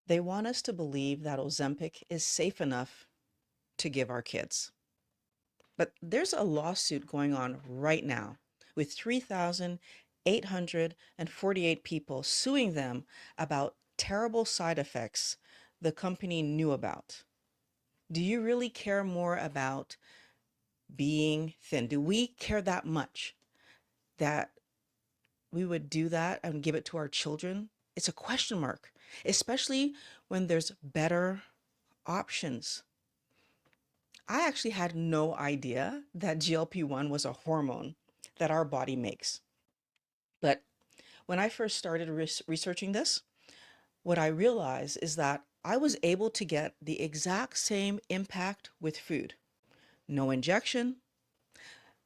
They want us to believe that Ozempic is safe enough to give our kids. But there's a lawsuit going on right now with 3,848 people suing them about terrible side effects the company knew about. Do you really care more about being thin? Do we care that much that we would do that and give it to our children? It's a question mark, especially when there's better options. I actually had no idea that GLP-1 was a hormone that our body makes. But when I first started researching this, what I realized is that I was able to get the exact same impact with food. No injection,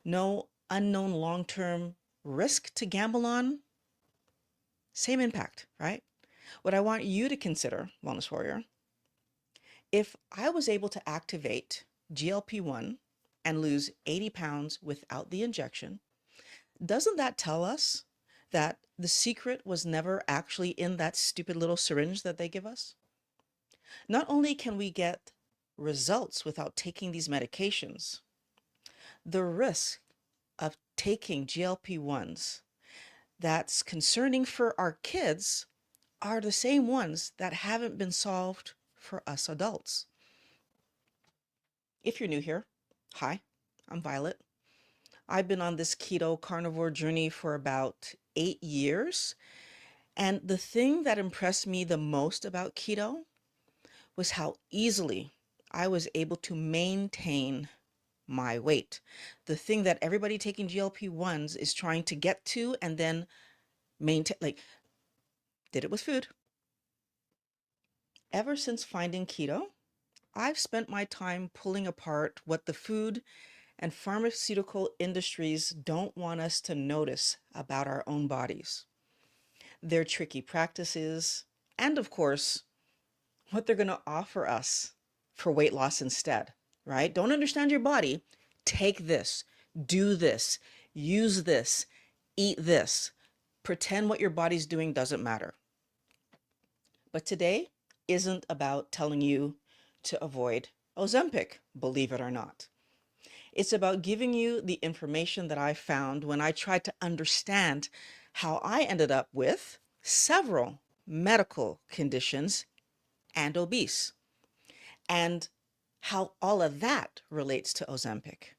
no unknown long-term risk to gamble on, same impact, right? What I want you to consider, Wellness Warrior, if I was able to activate GLP-1 and lose 80 pounds without the injection, doesn't that tell us that the secret was never actually in that stupid little syringe that they give us? Not only can we get results without taking these medications, the risk of taking GLP-1s that's concerning for our kids are the same ones that haven't been solved for us adults. If you're new here, hi, I'm Violet. I've been on this keto carnivore journey for about 8 years. And the thing that impressed me the most about keto was how easily I was able to maintain my weight. The thing that everybody taking GLP-1s is trying to get to and then maintain, like, did it with food. Ever since finding keto, I've spent my time pulling apart what the food and pharmaceutical industries don't want us to notice about our own bodies, their tricky practices, and of course, what they're going to offer us for weight loss instead, right? Don't understand your body. Take this, do this, use this, eat this. Pretend what your body's doing doesn't matter. But today isn't about telling you to avoid Ozempic, believe it or not. It's about giving you the information that I found when I tried to understand how I ended up with several medical conditions and obese, and how all of that relates to Ozempic.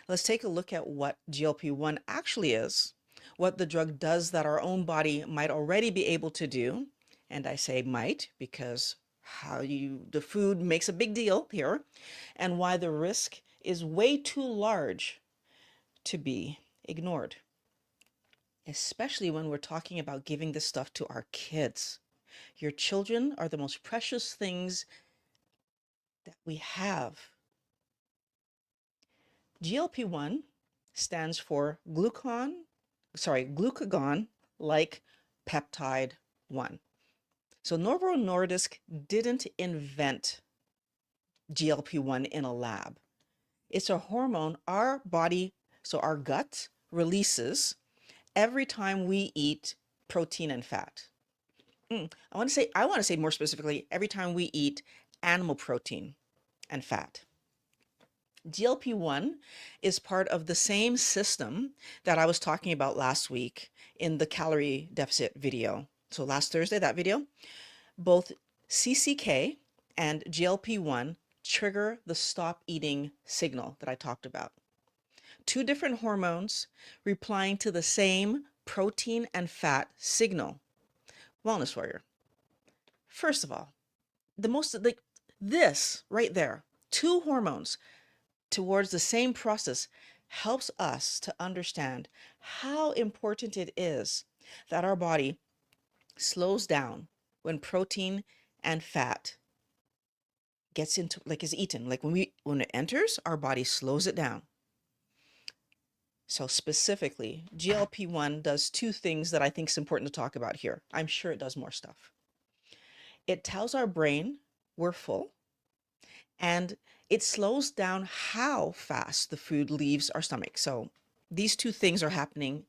Let's take a look at what GLP-1 actually is, what the drug does that our own body might already be able to do. And I say might because the food makes a big deal here, and why the risk is way too large to be ignored, especially when we're talking about giving this stuff to our kids. Your children are the most precious things that we have. GLP-1 stands for glucagon-like peptide 1. So Novo Nordisk didn't invent GLP-1 in a lab. It's a hormone our body, so our gut releases every time we eat protein and fat. I want to say more specifically, every time we eat animal protein and fat. GLP-1 is part of the same system that I was talking about last week in the calorie deficit video. So last Thursday, that video, both CCK and GLP-1 trigger the stop eating signal that I talked about. Two different hormones replying to the same protein and fat signal. Wellness Warrior. First of all, this right there, two hormones towards the same process helps us to understand how important it is that our body slows down when protein and fat gets into, is eaten. Like when it enters, our body slows it down. So specifically, GLP-1 does two things that I think is important to talk about here. I'm sure it does more stuff. It tells our brain we're full, and it slows down how fast the food leaves our stomach. So these two things are happening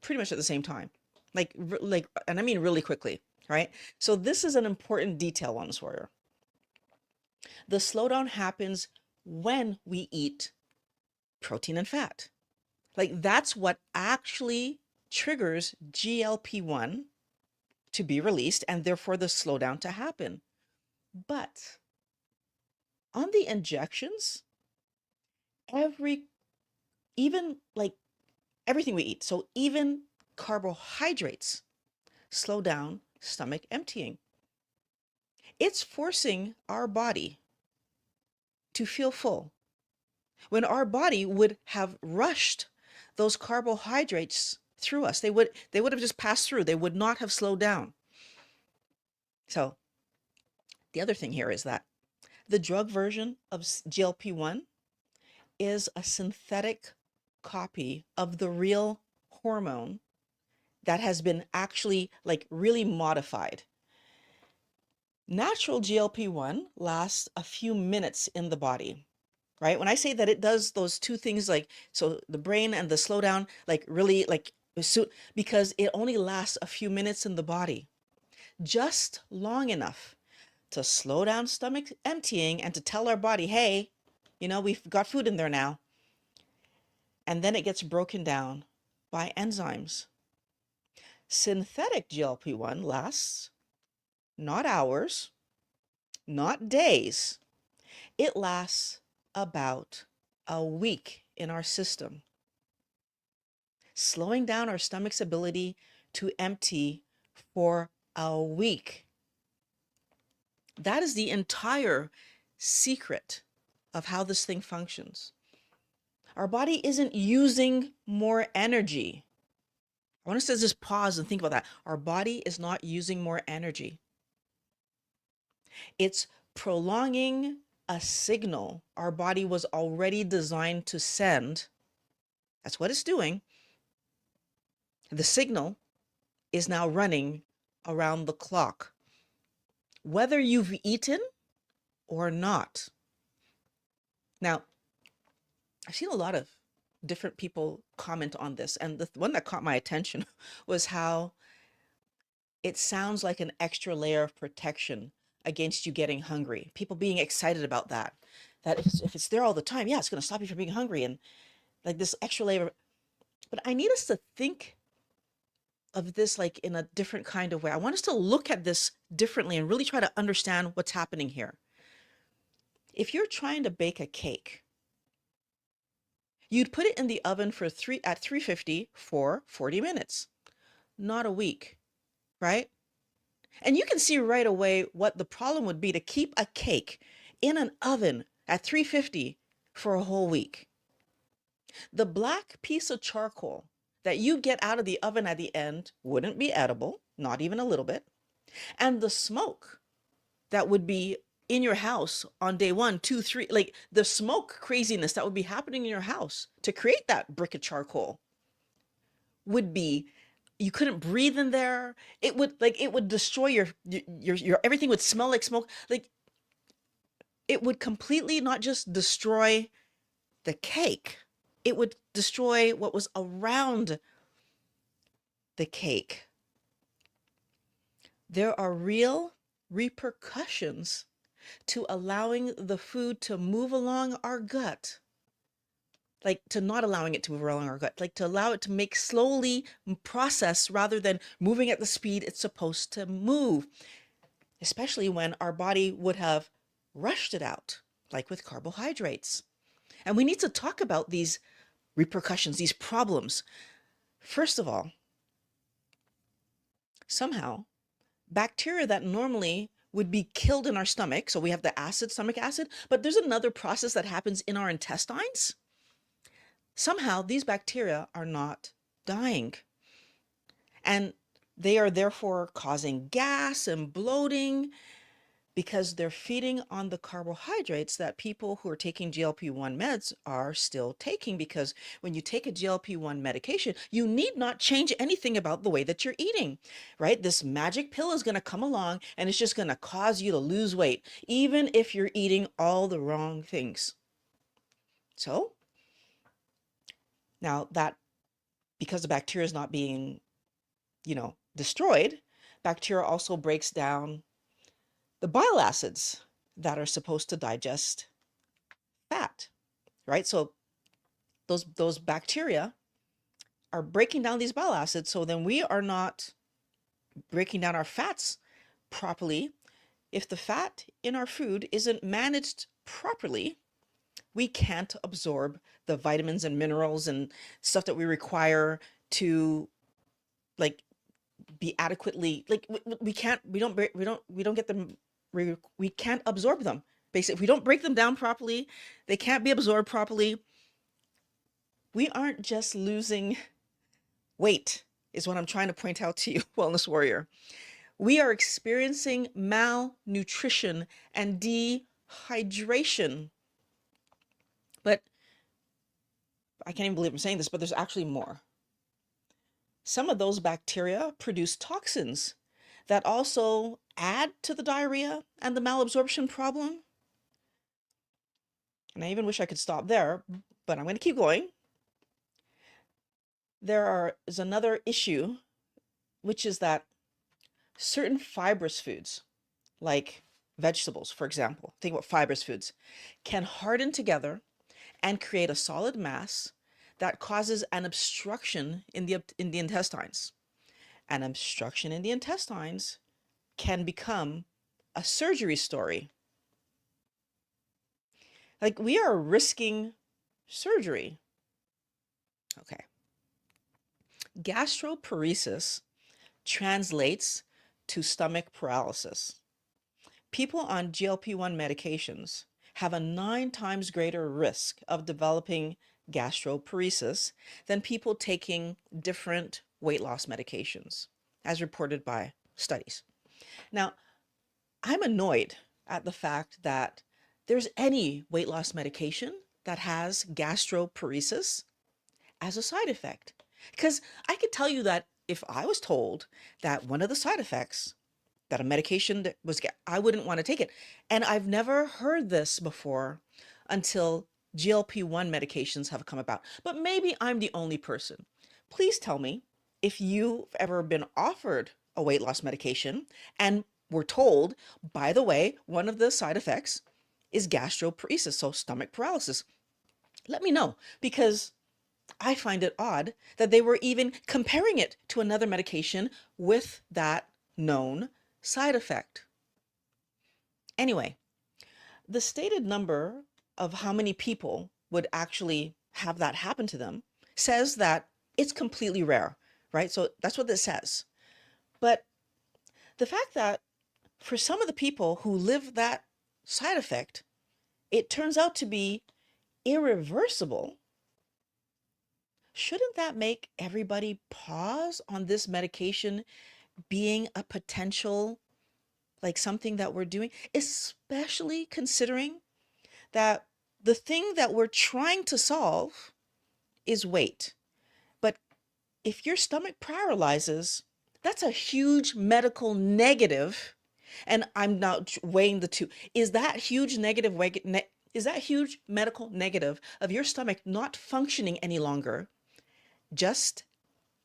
pretty much at the same time, and I mean really quickly. right? So this is an important detail on Sawyer. The slowdown happens when we eat protein and fat. Like that's what actually triggers GLP-1 to be released and therefore the slowdown to happen. But on the injections, every even like everything we eat, so even carbohydrates slow down stomach emptying. It's forcing our body to feel full when our body would have rushed those carbohydrates through us. They would have just passed through. They would not have slowed down. So the other thing here is that the drug version of GLP-1 is a synthetic copy of the real hormone that has been actually like really modified. Natural GLP-1 lasts a few minutes in the body, right? When I say that it does those two things, like, so the brain and the slowdown, like really like, because it only lasts a few minutes in the body, just long enough to slow down stomach emptying and to tell our body, hey, we've got food in there now. And then it gets broken down by enzymes. Synthetic GLP-1 lasts not hours, not days. It lasts about a week in our system, slowing down our stomach's ability to empty for a week. That is the entire secret of how this thing functions. Our body isn't using more energy. I want us to just pause and think about that. Our body is not using more energy. It's prolonging a signal our body was already designed to send. That's what it's doing. The signal is now running around the clock, whether you've eaten or not. Now, I've seen a lot of different people comment on this, and the one that caught my attention was how it sounds like an extra layer of protection against you getting hungry. People being excited about that, that if it's there all the time, yeah, it's going to stop you from being hungry, and like this extra layer. But I need us to think of this like in a different kind of way. I want us to look at this differently and really try to understand what's happening here. If you're trying to bake a cake, you'd put it in the oven for at 350 for 40 minutes, not a week, right? And you can see right away what the problem would be to keep a cake in an oven at 350 for a whole week. The black piece of charcoal that you get out of the oven at the end wouldn't be edible, not even a little bit. And the smoke that would be in your house on day 1, 2, 3, like the smoke craziness that would be happening in your house to create that brick of charcoal would be, you couldn't breathe in there. It would destroy your everything would smell like smoke. Like it would completely not just destroy the cake, it would destroy what was around the cake. There are real repercussions to allowing the food to move along our gut, like to not allowing it to move along our gut, like to allow it to make slowly process rather than moving at the speed it's supposed to move, especially when our body would have rushed it out, like with carbohydrates. And we need to talk about these repercussions, these problems. First of all, somehow bacteria that normally would be killed in our stomach, so we have the acid, stomach acid, but there's another process that happens in our intestines. Somehow these bacteria are not dying, and they are therefore causing gas and bloating because they're feeding on the carbohydrates that people who are taking GLP-1 meds are still taking. Because when you take a GLP-1 medication, you need not change anything about the way that you're eating, right? This magic pill is going to come along and it's just going to cause you to lose weight, even if you're eating all the wrong things. So now that, because the bacteria is not being, destroyed, Bacteria also breaks down the bile acids that are supposed to digest fat, right? So those bacteria are breaking down these bile acids. So then we are not breaking down our fats properly. If the fat in our food isn't managed properly, we can't absorb the vitamins and minerals and stuff that we require to like be adequately like we can't we don't get them we can't absorb them. Basically, if we don't break them down properly, they can't be absorbed properly. We aren't just losing weight, is what I'm trying to point out to you, wellness warrior. We are experiencing malnutrition and dehydration. But I can't even believe I'm saying this, but there's actually more. Some of those bacteria produce toxins that also add to the diarrhea and the malabsorption problem. And I even wish I could stop there, but I'm going to keep going. Is another issue, which is that certain fibrous foods, like vegetables, for example, think about fibrous foods, can harden together and create a solid mass that causes an obstruction in the intestines. An obstruction in the intestines can become a surgery story. Like we are risking surgery. Okay. Gastroparesis translates to stomach paralysis. People on GLP-1 medications have a 9 times greater risk of developing gastroparesis than people taking different weight loss medications, as reported by studies. Now, I'm annoyed at the fact that there's any weight loss medication that has gastroparesis as a side effect. Because I could tell you that if I was told that one of the side effects that a medication that was, I wouldn't want to take it. And I've never heard this before until GLP-1 medications have come about. But maybe I'm the only person. Please tell me if you've ever been offered a weight loss medication and were told, by the way, one of the side effects is gastroparesis, so stomach paralysis. Let me know, because I find it odd that they were even comparing it to another medication with that known side effect. Anyway, the stated number of how many people would actually have that happen to them says that it's completely rare, right? So that's what this says. But the fact that for some of the people who live that side effect, it turns out to be irreversible. Shouldn't that make everybody pause on this medication being a potential, like something that we're doing, especially considering that the thing that we're trying to solve is weight. But if your stomach paralyzes, that's a huge medical negative. And I'm not weighing the two. Is that huge is that huge medical negative of your stomach not functioning any longer just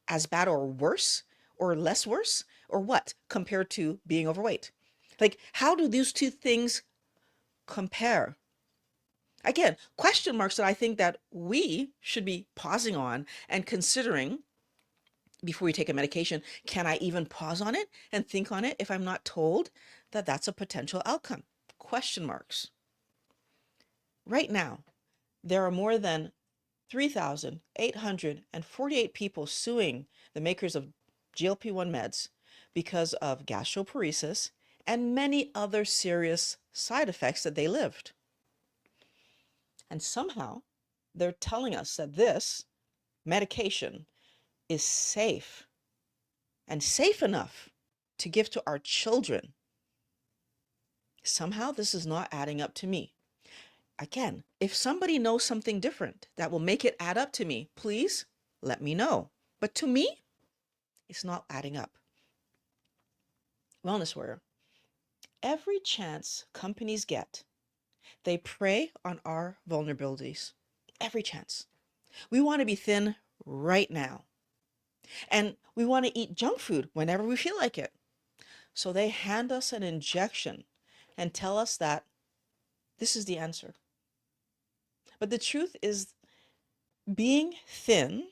as bad or worse or less worse or what compared to being overweight? Like, how do these two things compare? Again, question marks that I think that we should be pausing on and considering before we take a medication. Can I even pause on it and think on it if I'm not told that that's a potential outcome? Question marks. Right now, there are more than 3,848 people suing the makers of GLP-1 meds because of gastroparesis and many other serious side effects that they lived. And somehow they're telling us that this medication is safe and safe enough to give to our children. Somehow this is not adding up to me. Again, if somebody knows something different that will make it add up to me, please let me know. But to me, it's not adding up. Wellness warrior, every chance companies get, they prey on our vulnerabilities. Every chance. We want to be thin right now. And we want to eat junk food whenever we feel like it. So they hand us an injection and tell us that this is the answer. But the truth is, being thin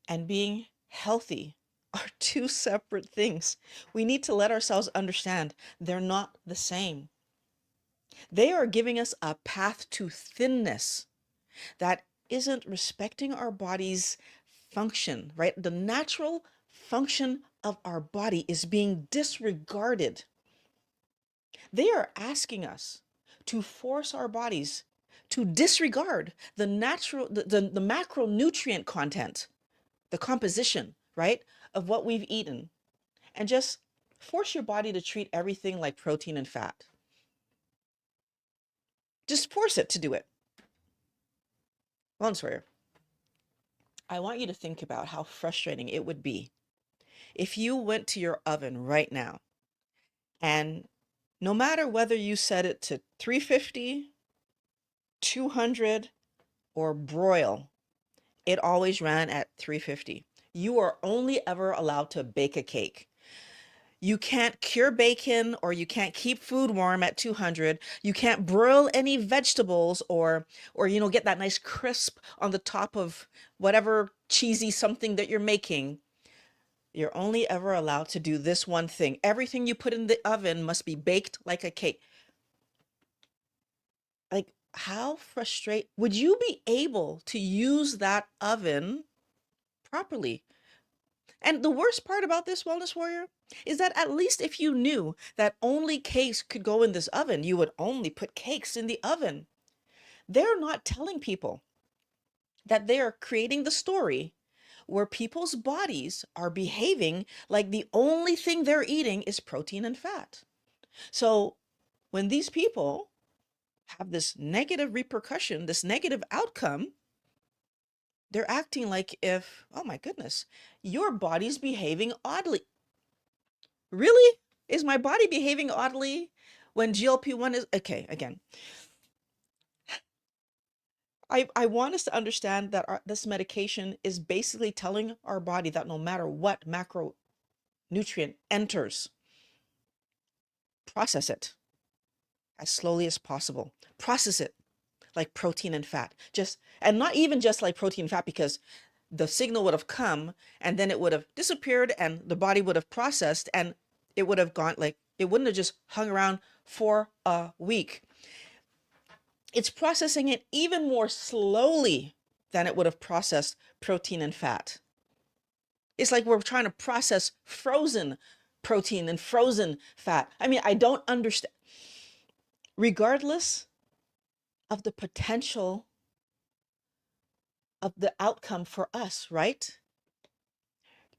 and being healthy are two separate things. We need to let ourselves understand they're not the same. They are giving us a path to thinness that isn't respecting our body's function, right? The natural function of our body is being disregarded. They are asking us to force our bodies to disregard the natural, the macronutrient content, the composition, right, of what we've eaten, and just force your body to treat everything like protein and fat. Just force it to do it. Well, Sawyer, I want you to think about how frustrating it would be if you went to your oven right now and no matter whether you set it to 350, 200, or broil, it always ran at 350. You are only ever allowed to bake a cake. You can't cure bacon or you can't keep food warm at 200. You can't broil any vegetables or get that nice crisp on the top of whatever cheesy something that you're making. You're only ever allowed to do this one thing. Everything you put in the oven must be baked like a cake. Like, how frustrating would you be able to use that oven properly? And the worst part about this, Wellness Warrior, is that at least if you knew that only cakes could go in this oven, you would only put cakes in the oven. They're not telling people that they are creating the story where people's bodies are behaving like the only thing they're eating is protein and fat. So when these people have this negative repercussion, this negative outcome, they're acting like if, oh my goodness, your body's behaving oddly. Really? Is my body behaving oddly when GLP-1 is okay? Again, I want us to understand that this medication is basically telling our body that no matter what macronutrient enters, process it as slowly as possible. Process it like protein and fat. And not even just like protein and fat, because the signal would have come and then it would have disappeared and the body would have processed and it would have gone, like, it wouldn't have just hung around for a week. It's processing it even more slowly than it would have processed protein and fat. It's like we're trying to process frozen protein and frozen fat. I mean, I don't understand. Regardless of the potential of the outcome for us, right?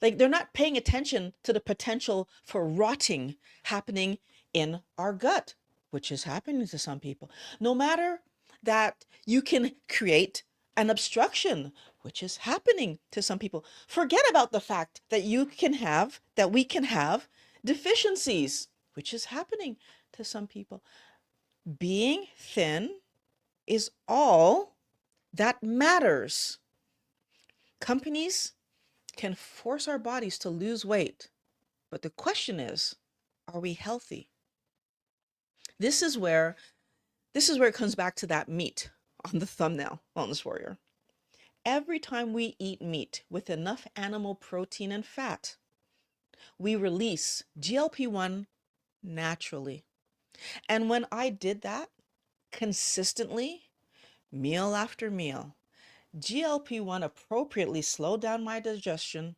Like, they're not paying attention to the potential for rotting happening in our gut, which is happening to some people. No matter that you can create an obstruction, which is happening to some people. Forget about the fact that we can have deficiencies, which is happening to some people. Being thin is all that matters. Companies can force our bodies to lose weight, but the question is, are we healthy? This is where it comes back to that meat on the thumbnail, Wellness Warrior. Every time we eat meat with enough animal protein and fat, we release GLP-1 naturally. And when I did that consistently, meal after meal, GLP-1 appropriately slowed down my digestion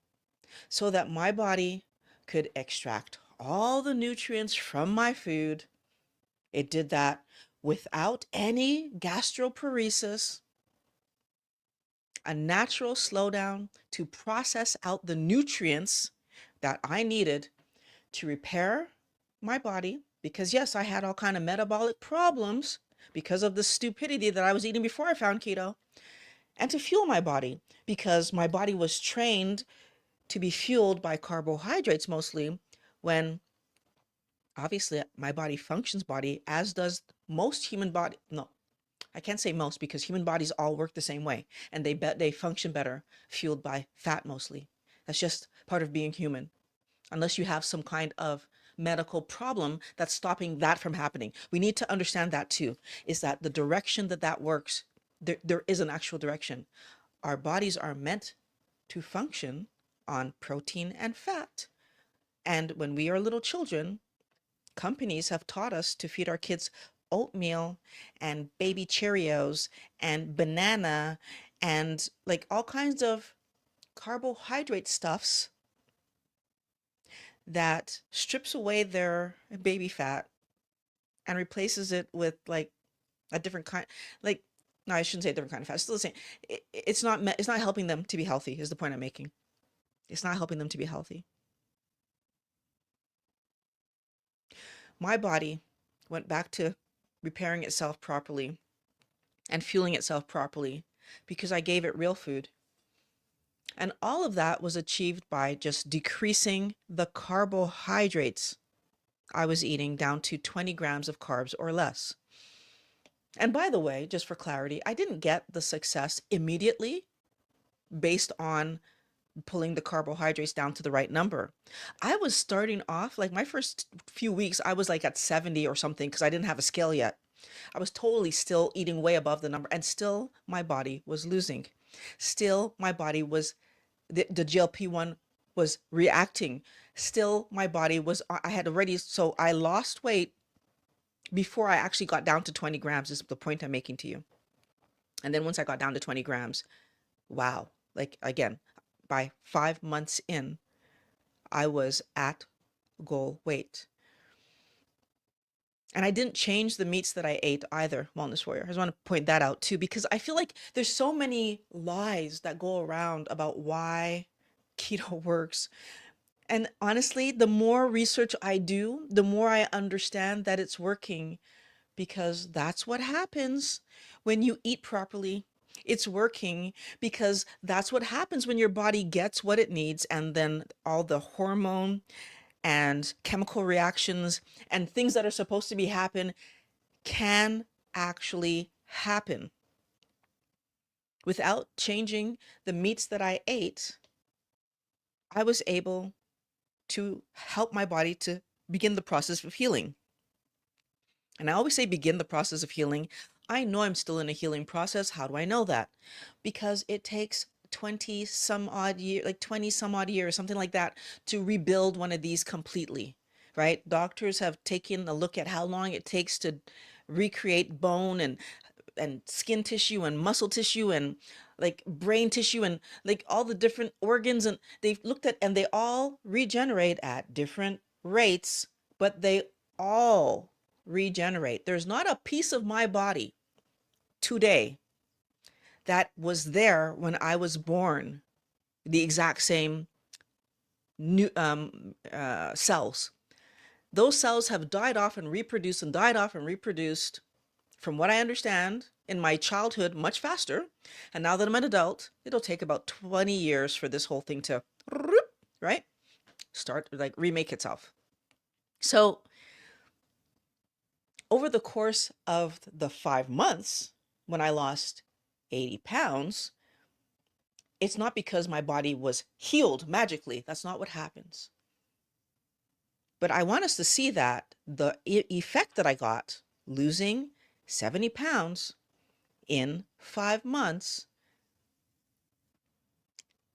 so that my body could extract all the nutrients from my food. It did that without any gastroparesis, a natural slowdown to process out the nutrients that I needed to repair my body. Because yes, I had all kind of metabolic problems because of the stupidity that I was eating before I found keto, and to fuel my body because my body was trained to be fueled by carbohydrates mostly, when obviously my body functions as does most human body. No, I can't say most, because human bodies all work the same way and they function better fueled by fat mostly. That's just part of being human. Unless you have some kind of medical problem that's stopping that from happening. We need to understand that too, is that the direction that that works, there is an actual direction. Our bodies are meant to function on protein and fat. And when we are little children, companies have taught us to feed our kids oatmeal and baby Cheerios and banana and like all kinds of carbohydrate stuffs that strips away their baby fat and replaces it with like a different kind, like, no, I shouldn't say a different kind of fat. It's still the same. It's not helping them to be healthy is the point I'm making. It's not helping them to be healthy. My body went back to repairing itself properly and fueling itself properly because I gave it real food. And all of that was achieved by just decreasing the carbohydrates I was eating down to 20 grams of carbs or less. And by the way, just for clarity, I didn't get the success immediately based on pulling the carbohydrates down to the right number. I was starting off, like my first few weeks, I was like at 70 or something because I didn't have a scale yet. I was totally still eating way above the number, and still my body was losing. Still my body was, the GLP-1 was reacting. Still my body was, I had already, so I lost weight before I actually got down to 20 grams is the point I'm making to you. And then once I got down to 20 grams, wow, like again, by 5 months in, I was at goal weight. And I didn't change the meats that I ate either, Wellness Warrior. I just want to point that out too, because I feel like there's so many lies that go around about why keto works. And honestly, the more research I do, the more I understand that it's working, because that's what happens when you eat properly. It's working because that's what happens when your body gets what it needs, and then all the hormone and chemical reactions and things that are supposed to be happen can actually happen. Without changing the meats that I ate, I was able to help my body to begin the process of healing. And I always say begin the process of healing. I know I'm still in a healing process. How do I know that? Because it takes 20 some odd year, like 20 some odd years, something like that, to rebuild one of these completely, right? Doctors have taken a look at how long it takes to recreate bone and skin tissue and muscle tissue and like brain tissue and like all the different organs, and they've looked at, and they all regenerate at different rates, but they all regenerate. There's not a piece of my body today that was there when I was born, the exact same new cells. Those cells have died off and reproduced and died off and reproduced, from what I understand, in my childhood much faster. And now that I'm an adult, it'll take about 20 years for this whole thing to, right, start, like, remake itself. So over the course of the 5 months, when I lost 80 pounds, it's not because my body was healed magically. That's not what happens. But I want us to see that the effect that I got, losing 70 pounds in 5 months,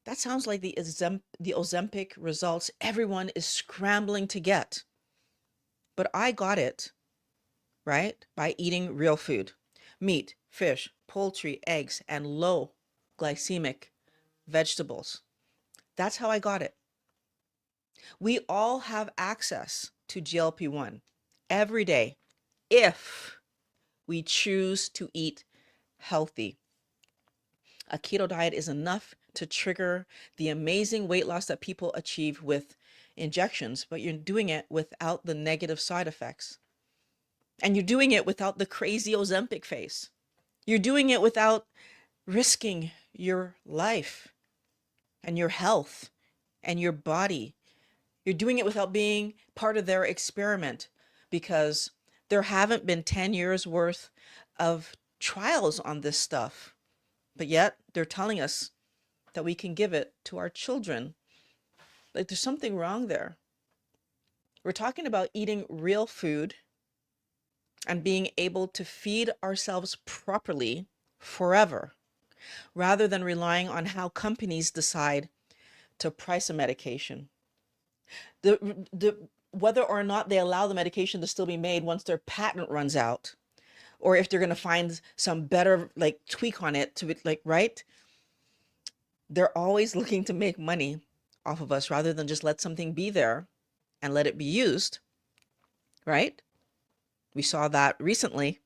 that sounds like the Ozempic results everyone is scrambling to get. But I got it, right, by eating real food: meat, fish, poultry, eggs, and low glycemic vegetables. That's how I got it. We all have access to GLP-1 every day if we choose to eat healthy. A keto diet is enough to trigger the amazing weight loss that people achieve with injections, but you're doing it without the negative side effects. And you're doing it without the crazy Ozempic face. You're doing it without risking your life and your health and your body. You're doing it without being part of their experiment, because there haven't been 10 years worth of trials on this stuff. But yet they're telling us that we can give it to our children. Like, there's something wrong there. We're talking about eating real food and being able to feed ourselves properly forever, rather than relying on how companies decide to price a medication. The whether or not they allow the medication to still be made once their patent runs out, or if they're going to find some better like tweak on it to like, right? They're always looking to make money off of us rather than just let something be there and let it be used, right? We saw that recently.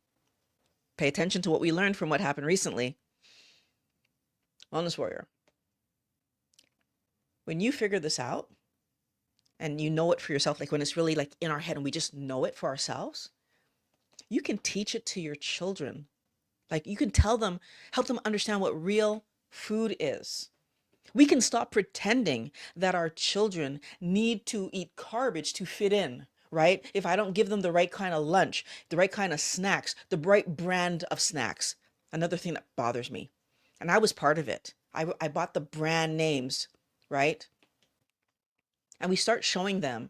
Pay attention to what we learned from what happened recently. Wellness warrior, when you figure this out and you know it for yourself, like when it's really like in our head and we just know it for ourselves, you can teach it to your children. Like you can tell them, help them understand what real food is. We can stop pretending that our children need to eat garbage to fit in, right? If I don't give them the right kind of lunch, the right kind of snacks, the right brand of snacks. Another thing that bothers me, and I was part of it. I bought the brand names, right? And we start showing them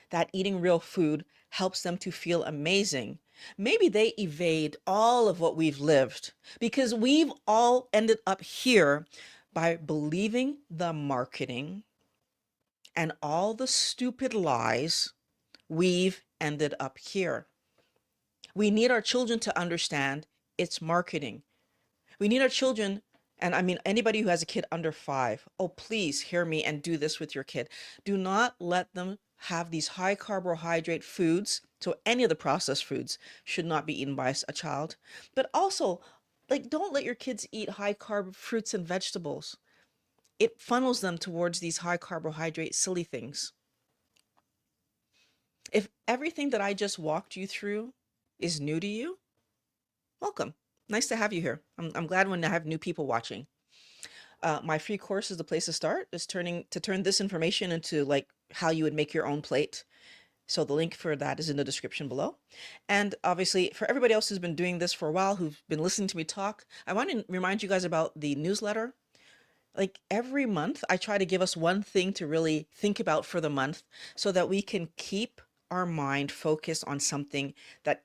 that eating real food helps them to feel amazing. Maybe they evade all of what we've lived because we've all ended up here by believing the marketing and all the stupid lies. We've ended up here. We need our children to understand it's marketing. We need our children, and I mean anybody who has a kid under 5, oh, please hear me and do this with your kid. Do not let them have these high carbohydrate foods. So any of the processed foods should not be eaten by a child. But also, like, don't let your kids eat high carb fruits and vegetables. It funnels them towards these high carbohydrate silly things. If everything that I just walked you through is new to you, welcome. Nice to have you here. I'm glad when I have new people watching. My free course is the place to start. Is turn this information into like how you would make your own plate. So the link for that is in the description below. And obviously, for everybody else who's been doing this for a while, who've been listening to me talk, I want to remind you guys about the newsletter. Like every month, I try to give us one thing to really think about for the month so that we can keep our mind focused on something that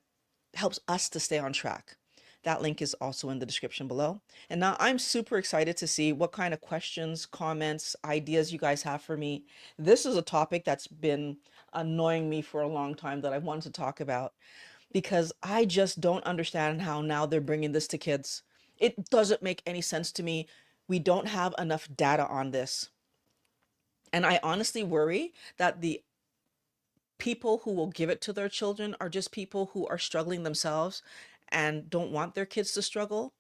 helps us to stay on track. That link is also in the description below. And now I'm super excited to see what kind of questions, comments, ideas you guys have for me. This is a topic that's been annoying me for a long time that I wanted to talk about because I just don't understand how now they're bringing this to kids. It doesn't make any sense to me. We don't have enough data on this. And I honestly worry that the people who will give it to their children are just people who are struggling themselves and don't want their kids to struggle,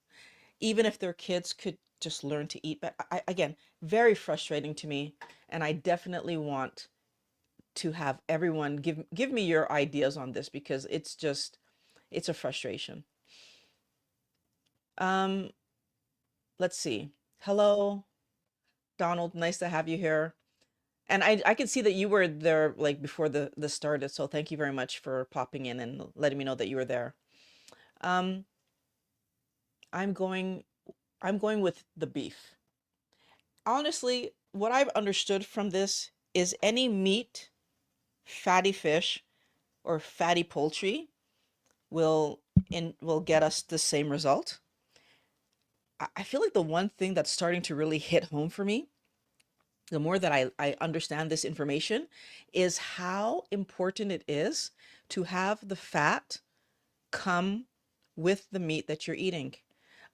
even if their kids could just learn to eat. But again, very frustrating to me. And I definitely want to have everyone give me your ideas on this because it's a frustration. Um, let's see. Hello, Donald. Nice to have you here. And I can see that you were there like before the started. So thank you very much for popping in and letting me know that you were there. Um, I'm going I'm going with the beef. Honestly, what I've understood from this is any meat, fatty fish, or fatty poultry will will get us the same result. I feel like the one thing that's starting to really hit home for me, the more that I understand this information, is how important it is to have the fat come with the meat that you're eating.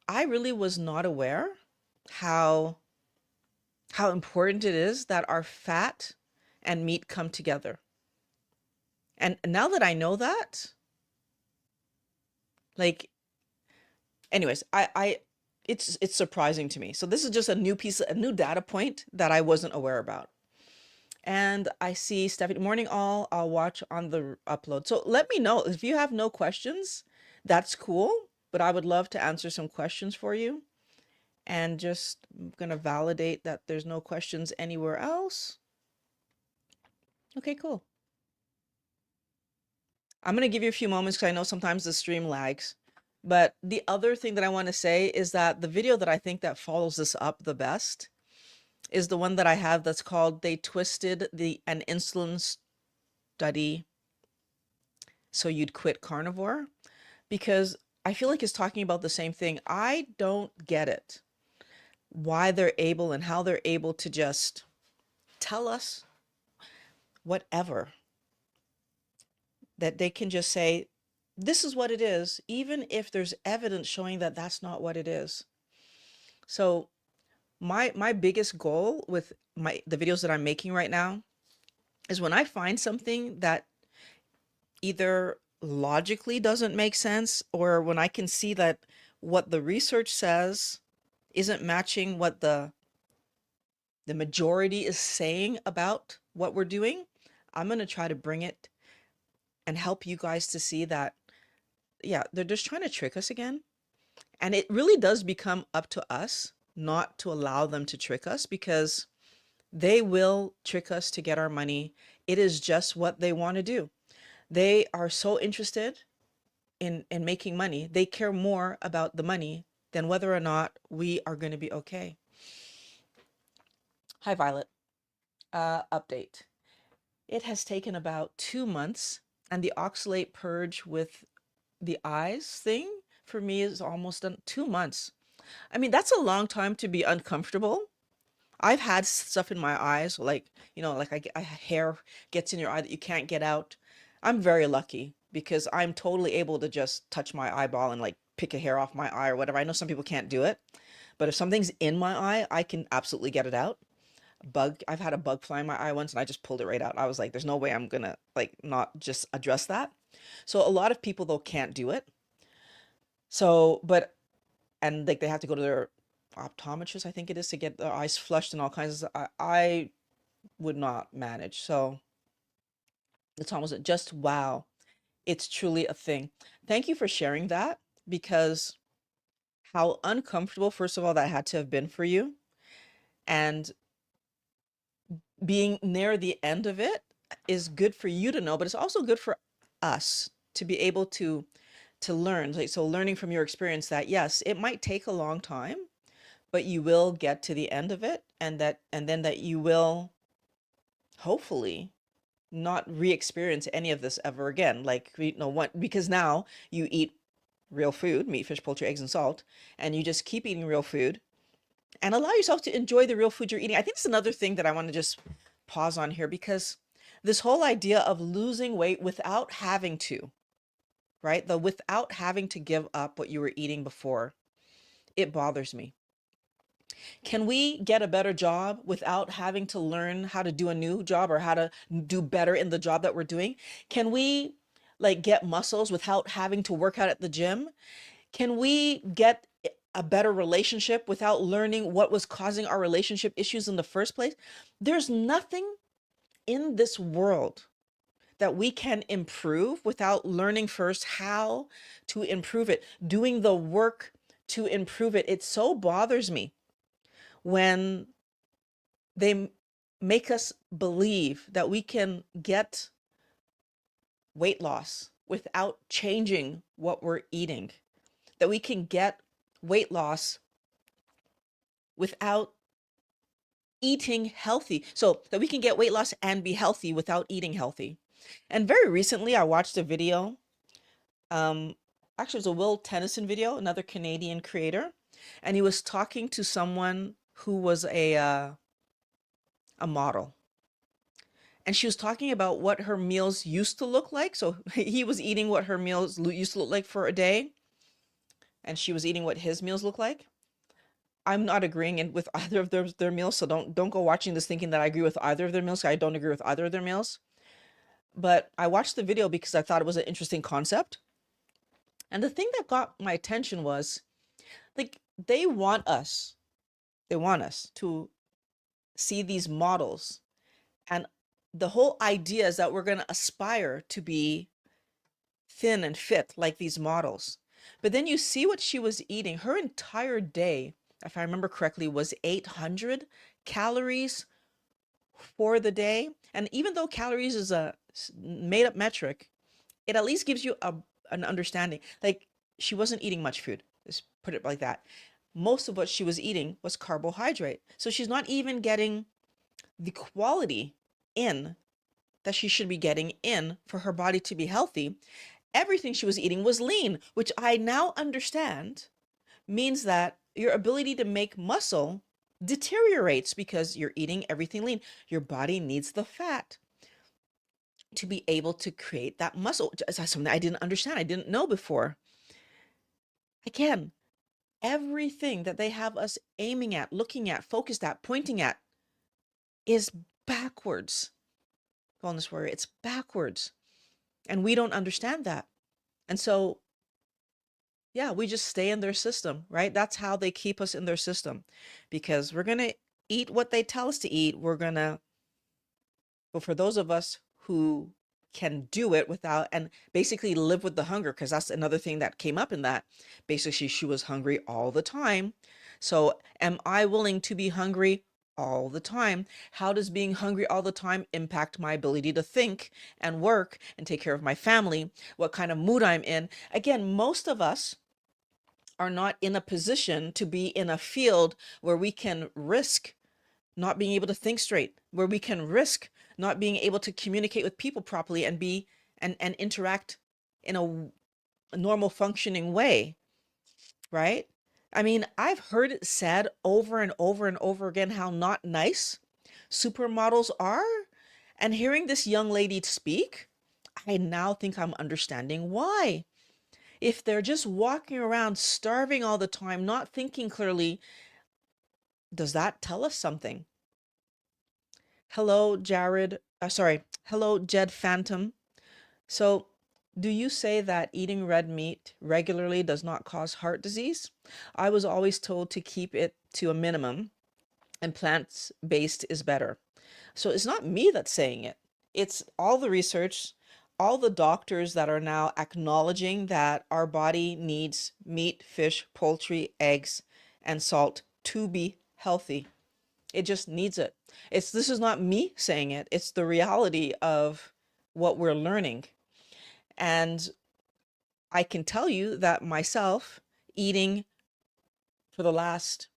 I really was not aware how important it is that our fat and meat come together. And now that I know that, like, anyways, I it's surprising to me. So this is just a new data point that I wasn't aware about. And I see Stephanie, morning all, I'll watch on the upload. So let me know if you have no questions, that's cool, but I would love to answer some questions for you. And just gonna validate that there's no questions anywhere else. Okay, cool. I'm gonna give you a few moments because I know sometimes the stream lags. But the other thing that I want to say is that the video that I think that follows this up the best is the one that I have that's called "They Twisted the an Insulin study so you'd quit carnivore? Because I feel like it's talking about the same thing. I don't get it. Why they're able and how they're able to just tell us whatever, that they can just say, this is what it is, even if there's evidence showing that that's not what it is. So my biggest goal with the videos that I'm making right now is when I find something that either logically doesn't make sense, or when I can see that what the research says isn't matching what the majority is saying about what we're doing, I'm going to try to bring it and help you guys to see that, yeah, they're just trying to trick us again. And it really does become up to us not to allow them to trick us, because they will trick us to get our money. It is just what they want to do. They are so interested in making money. They care more about the money than whether or not we are going to be okay. Hi, Violet. Update. It has taken about 2 months, and the oxalate purge with the eyes thing for me is almost done. 2 months. I mean, that's a long time to be uncomfortable. I've had stuff in my eyes, like, like a hair gets in your eye that you can't get out. I'm very lucky because I'm totally able to just touch my eyeball and like pick a hair off my eye or whatever. I know some people can't do it, but if something's in my eye, I can absolutely get it out. I've had a bug fly in my eye once and I just pulled it right out. I was like, there's no way I'm gonna like not just address that. So a lot of people though can't do it. So, but, and like they have to go to their optometrist, I think it is, to get their eyes flushed and all kinds of stuff. I would not manage. So it's almost just wow. It's truly a thing. Thank you for sharing that, because how uncomfortable, first of all, that had to have been for you. And being near the end of it is good for you to know, but it's also good for us to be able to learn. Like, so learning from your experience that yes, it might take a long time, but you will get to the end of it, and then that you will hopefully not re-experience any of this ever again. Like, what, because now you eat real food, meat, fish, poultry, eggs, and salt, and you just keep eating real food and allow yourself to enjoy the real food you're eating. I think it's another thing that I want to just pause on here, because this whole idea of losing weight without having to, right? The without having to give up what you were eating before, it bothers me. Can we get a better job without having to learn how to do a new job or how to do better in the job that we're doing? Can we like get muscles without having to work out at the gym? Can we get a better relationship without learning what was causing our relationship issues in the first place? There's nothing in this world that we can improve without learning first how to improve it, doing the work to improve it. It so bothers me when they make us believe that we can get weight loss without changing what we're eating, that we can get weight loss without eating healthy, so that we can get weight loss and be healthy without eating healthy. And very recently, I watched a video. Actually, it was a Will Tennyson video, another Canadian creator, and he was talking to someone who was a model, and she was talking about what her meals used to look like. So he was eating what her meals used to look like for a day, and she was eating what his meals look like. I'm not agreeing with either of their meals, so don't go watching this thinking that I agree with either of their meals. I don't agree with either of their meals. But I watched the video because I thought it was an interesting concept. And the thing that got my attention was, like, they want us to see these models. And the whole idea is that we're going to aspire to be thin and fit like these models. But then you see what she was eating. Her entire day, if I remember correctly, was 800 calories for the day. And even though calories is a made up metric, it at least gives you an understanding. Like, she wasn't eating much food. Let's put it like that. Most of what she was eating was carbohydrate. So she's not even getting the quality in that she should be getting in for her body to be healthy, everything she was eating was lean, which I now understand means that your ability to make muscle deteriorates because you're eating everything lean. Your body needs the fat to be able to create that muscle. That's something I didn't understand. I didn't know before. Again, everything that they have us aiming at, looking at, focused at, pointing at is backwards. Wellness warrior, it's backwards. And we don't understand that. And so, yeah, we just stay in their system, right? That's how they keep us in their system, because we're going to eat what they tell us to eat. But for those of us who can do it without and basically live with the hunger, because that's another thing that came up in that. Basically, she was hungry all the time. So, am I willing to be hungry all the time? How does being hungry all the time impact my ability to think and work and take care of my family? What kind of mood I'm in? Again, most of us are not in a position to be in a field where we can risk not being able to think straight, where we can risk not being able to communicate with people properly and be and interact in a normal functioning way, right? I mean, I've heard it said over and over and over again how not nice supermodels are. And hearing this young lady speak, I now think I'm understanding why. If they're just walking around starving all the time, not thinking clearly, does that tell us something? Hello, Jared. Sorry. Hello, Jed Phantom. So, do you say that eating red meat regularly does not cause heart disease? I was always told to keep it to a minimum and plant-based is better. So it's not me that's saying it. It's all the research, all the doctors that are now acknowledging that our body needs meat, fish, poultry, eggs, and salt to be healthy. It just needs it. This is not me saying it. It's the reality of what we're learning. And I can tell you that myself, eating for the last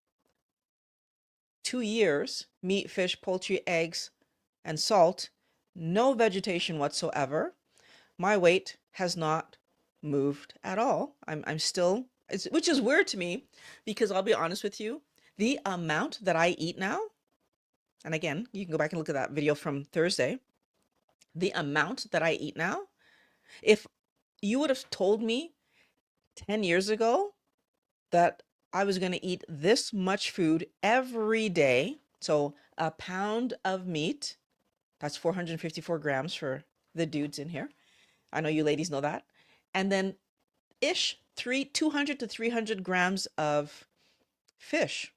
2 years, meat, fish, poultry, eggs, and salt, no vegetation whatsoever, my weight has not moved at all. I'm still, which is weird to me, because I'll be honest with you, the amount that I eat now, and again, you can go back and look at that video from Thursday, the amount that I eat now, if you would have told me 10 years ago that I was going to eat this much food every day, so a pound of meat, that's 454 grams for the dudes in here. I know you ladies know that. And then 200 to 300 grams of fish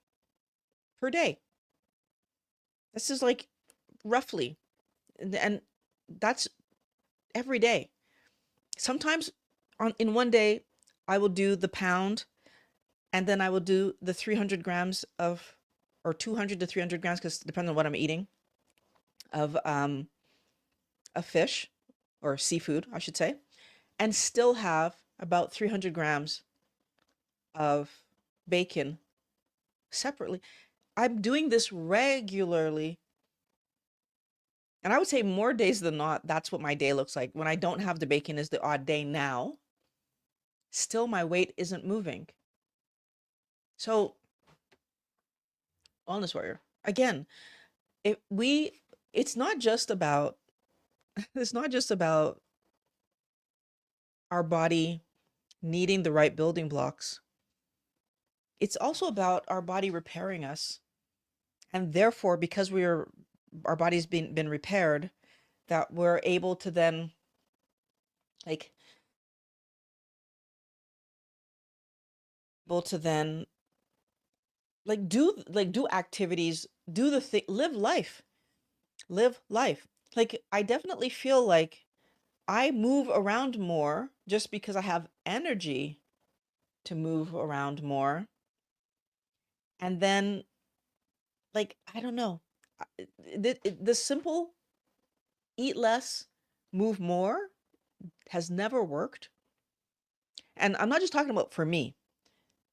per day. This is like roughly, and that's every day. Sometimes in one day, I will do the pound, and then I will do the 300 grams of, or 200 to 300 grams, because it depends on what I'm eating, of a fish or seafood, I should say, and still have about 300 grams of bacon separately. I'm doing this regularly. And I would say more days than not, that's what my day looks like. When I don't have the bacon is the odd day now. Still, my weight isn't moving. So, Wellness Warrior, again, it's not just about, it's not just about our body needing the right building blocks. It's also about our body repairing us. And therefore, because our body's been repaired, that we're able to then, like, able to then do activities, do the thing, live life. Like, I definitely feel like I move around more just because I have energy to move around more. And then, like, I don't know, the simple eat less, move more has never worked. And I'm not just talking about for me.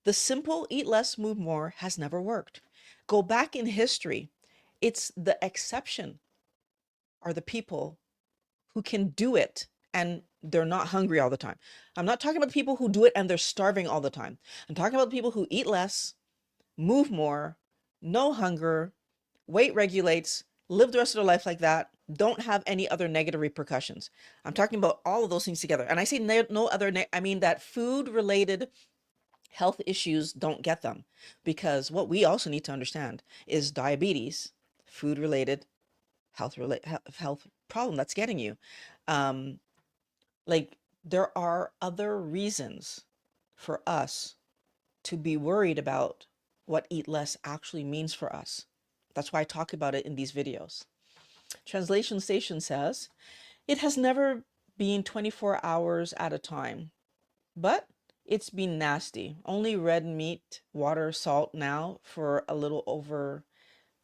The simple eat less, move more has never worked. Go back in history. It's the exception are the people who can do it and they're not hungry all the time. I'm not talking about the people who do it and they're starving all the time. I'm talking about the people who eat less, move more, no hunger, weight regulates, live the rest of their life like that, don't have any other negative repercussions. I'm talking about all of those things together. And I say no other, I mean that food related health issues don't get them, because what we also need to understand is diabetes, food related health problem that's getting you. Um, like there are other reasons for us to be worried about what eat less actually means for us. That's why I talk about it in these videos. Translation Station says, it has never been 24 hours at a time, but it's been nasty. Only red meat, water, salt now for a little over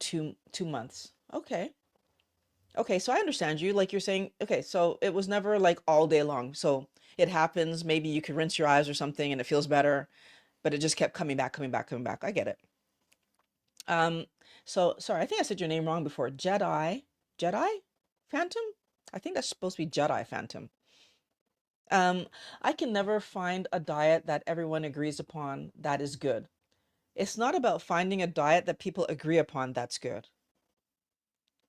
two months. Okay. Okay, so I understand you. Like you're saying, okay, so it was never like all day long. So it happens, maybe you could rinse your eyes or something and it feels better, but it just kept coming back, coming back, coming back. I get it. Um, so sorry, I think I said your name wrong before. Jedi Phantom? I think that's supposed to be Jedi Phantom. Um, I can never find a diet that everyone agrees upon that is good. It's not about finding a diet that people agree upon that's good.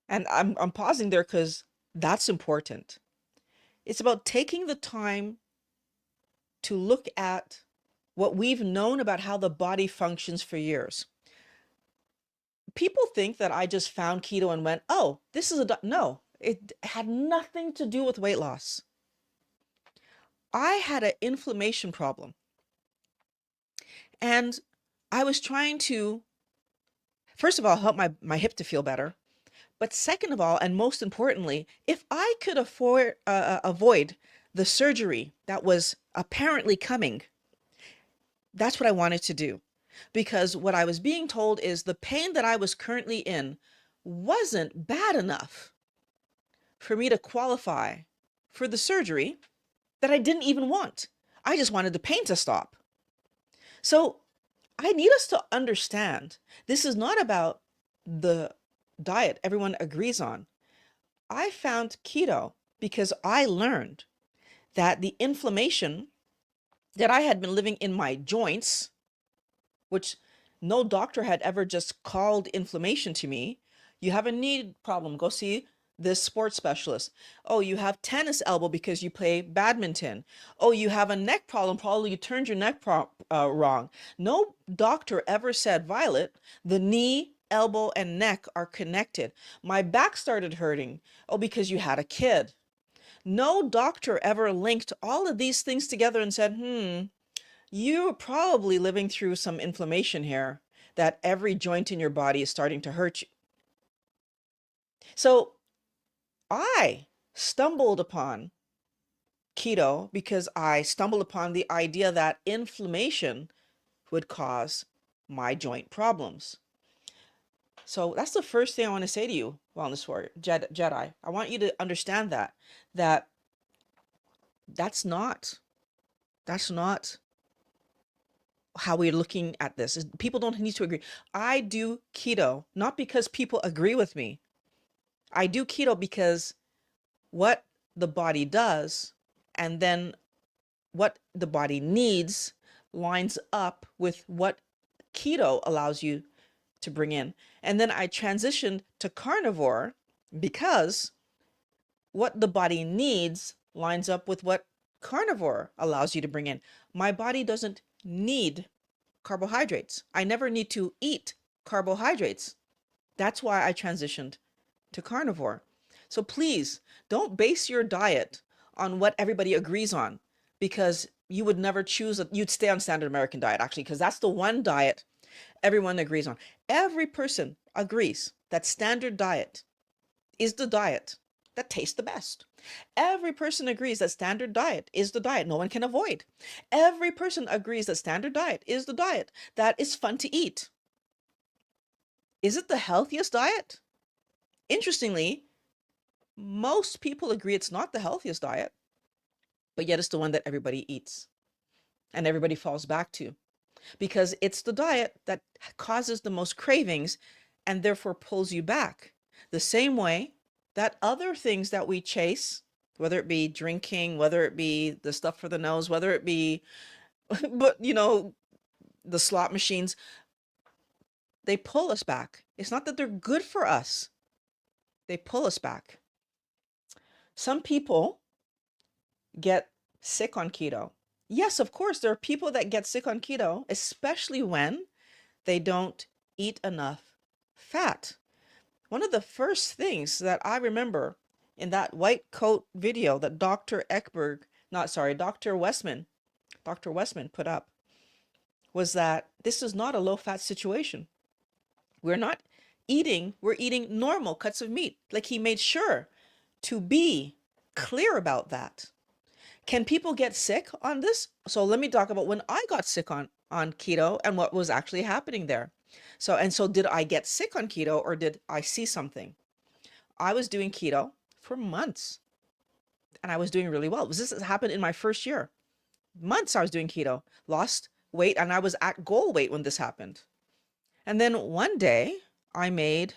And I'm pausing there because that's important. It's about taking the time to look at what we've known about how the body functions for years. People think that I just found keto and went, oh, this is no, it had nothing to do with weight loss. I had an inflammation problem and I was trying to, first of all, help my hip to feel better. But second of all, and most importantly, if I could avoid the surgery that was apparently coming, that's what I wanted to do. Because what I was being told is the pain that I was currently in wasn't bad enough for me to qualify for the surgery that I didn't even want. I just wanted the pain to stop. So I need us to understand this is not about the diet everyone agrees on. I found keto because I learned that the inflammation that I had been living in my joints, which no doctor had ever just called inflammation to me. You have a knee problem, go see this sports specialist. Oh, you have tennis elbow because you play badminton. Oh, you have a neck problem, probably you turned your neck wrong. No doctor ever said, Violet, the knee, elbow, and neck are connected. My back started hurting. Oh, because you had a kid. No doctor ever linked all of these things together and said, you're probably living through some inflammation here, that every joint in your body is starting to hurt you. So I stumbled upon keto because I stumbled upon the idea that inflammation would cause my joint problems. So that's the first thing I want to say to you, Wellness Warrior, Jedi. I want you to understand that that's not how we're looking at this. People don't need to agree. I do keto not because people agree with me. I do keto because what the body does and then what the body needs lines up with what keto allows you to bring in. And then I transitioned to carnivore because what the body needs lines up with what carnivore allows you to bring in. My body doesn't need carbohydrates. I never need to eat carbohydrates. That's why I transitioned to carnivore. So please don't base your diet on what everybody agrees on, because you would never choose, you'd stay on standard American diet actually, because that's the one diet everyone agrees on. Every person agrees that standard diet is the diet that tastes the best. Every person agrees that standard diet is the diet no one can avoid. Every person agrees that standard diet is the diet that is fun to eat. Is it the healthiest diet? Interestingly, most people agree it's not the healthiest diet, but yet it's the one that everybody eats and everybody falls back to, because it's the diet that causes the most cravings and therefore pulls you back. The same way that other things that we chase whether it be drinking, whether it be the stuff for the nose, whether it be, but the slot machines, they pull us back. It's not that they're good for us, they pull us back. Some people get sick on keto. Yes, of course, there are people that get sick on keto, especially when they don't eat enough fat. One of the first things that I remember in that white coat video that Dr. Westman put up was that this is not a low fat situation. We're eating normal cuts of meat. Like, he made sure to be clear about that. Can people get sick on this? So let me talk about when I got sick on keto and what was actually happening there. So did I get sick on keto, or did I see something? I was doing keto for months and I was doing really well. This happened in my first year. Months I was doing keto, lost weight, and I was at goal weight when this happened. And then one day I made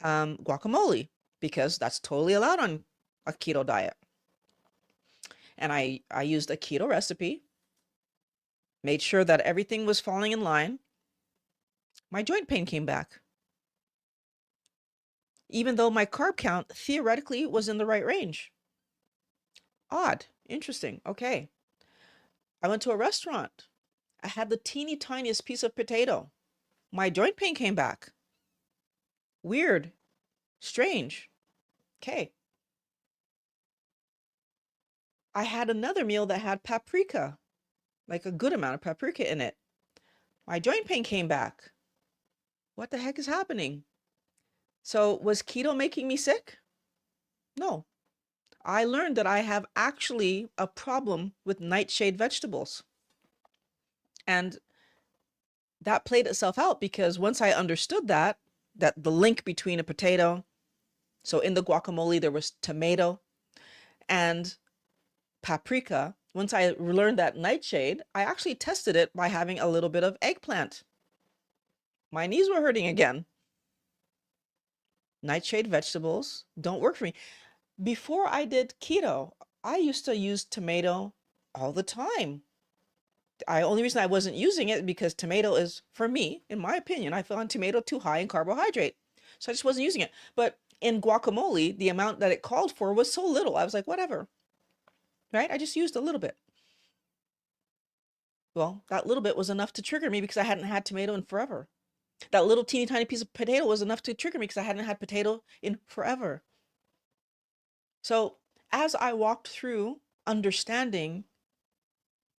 guacamole, because that's totally allowed on a keto diet. And I used a keto recipe, made sure that everything was falling in line. My joint pain came back, even though my carb count theoretically was in the right range. Odd, interesting. Okay. I went to a restaurant. I had the teeny tiniest piece of potato. My joint pain came back. Weird, strange. Okay. I had another meal that had paprika, like a good amount of paprika in it. My joint pain came back. What the heck is happening? So was keto making me sick? No. I learned that I have actually a problem with nightshade vegetables. And that played itself out, because once I understood that the link between a potato, so in the guacamole there was tomato and paprika. Once I learned that nightshade, I actually tested it by having a little bit of eggplant. My knees were hurting again. Nightshade vegetables don't work for me. Before I did keto, I used to use tomato all the time. Only reason I wasn't using it because tomato is, for me, in my opinion, I found tomato too high in carbohydrate. So I just wasn't using it. But in guacamole, the amount that it called for was so little. I was like, whatever. Right? I just used a little bit. Well, that little bit was enough to trigger me because I hadn't had tomato in forever. That little teeny tiny piece of potato was enough to trigger me because I hadn't had potato in forever. So as I walked through understanding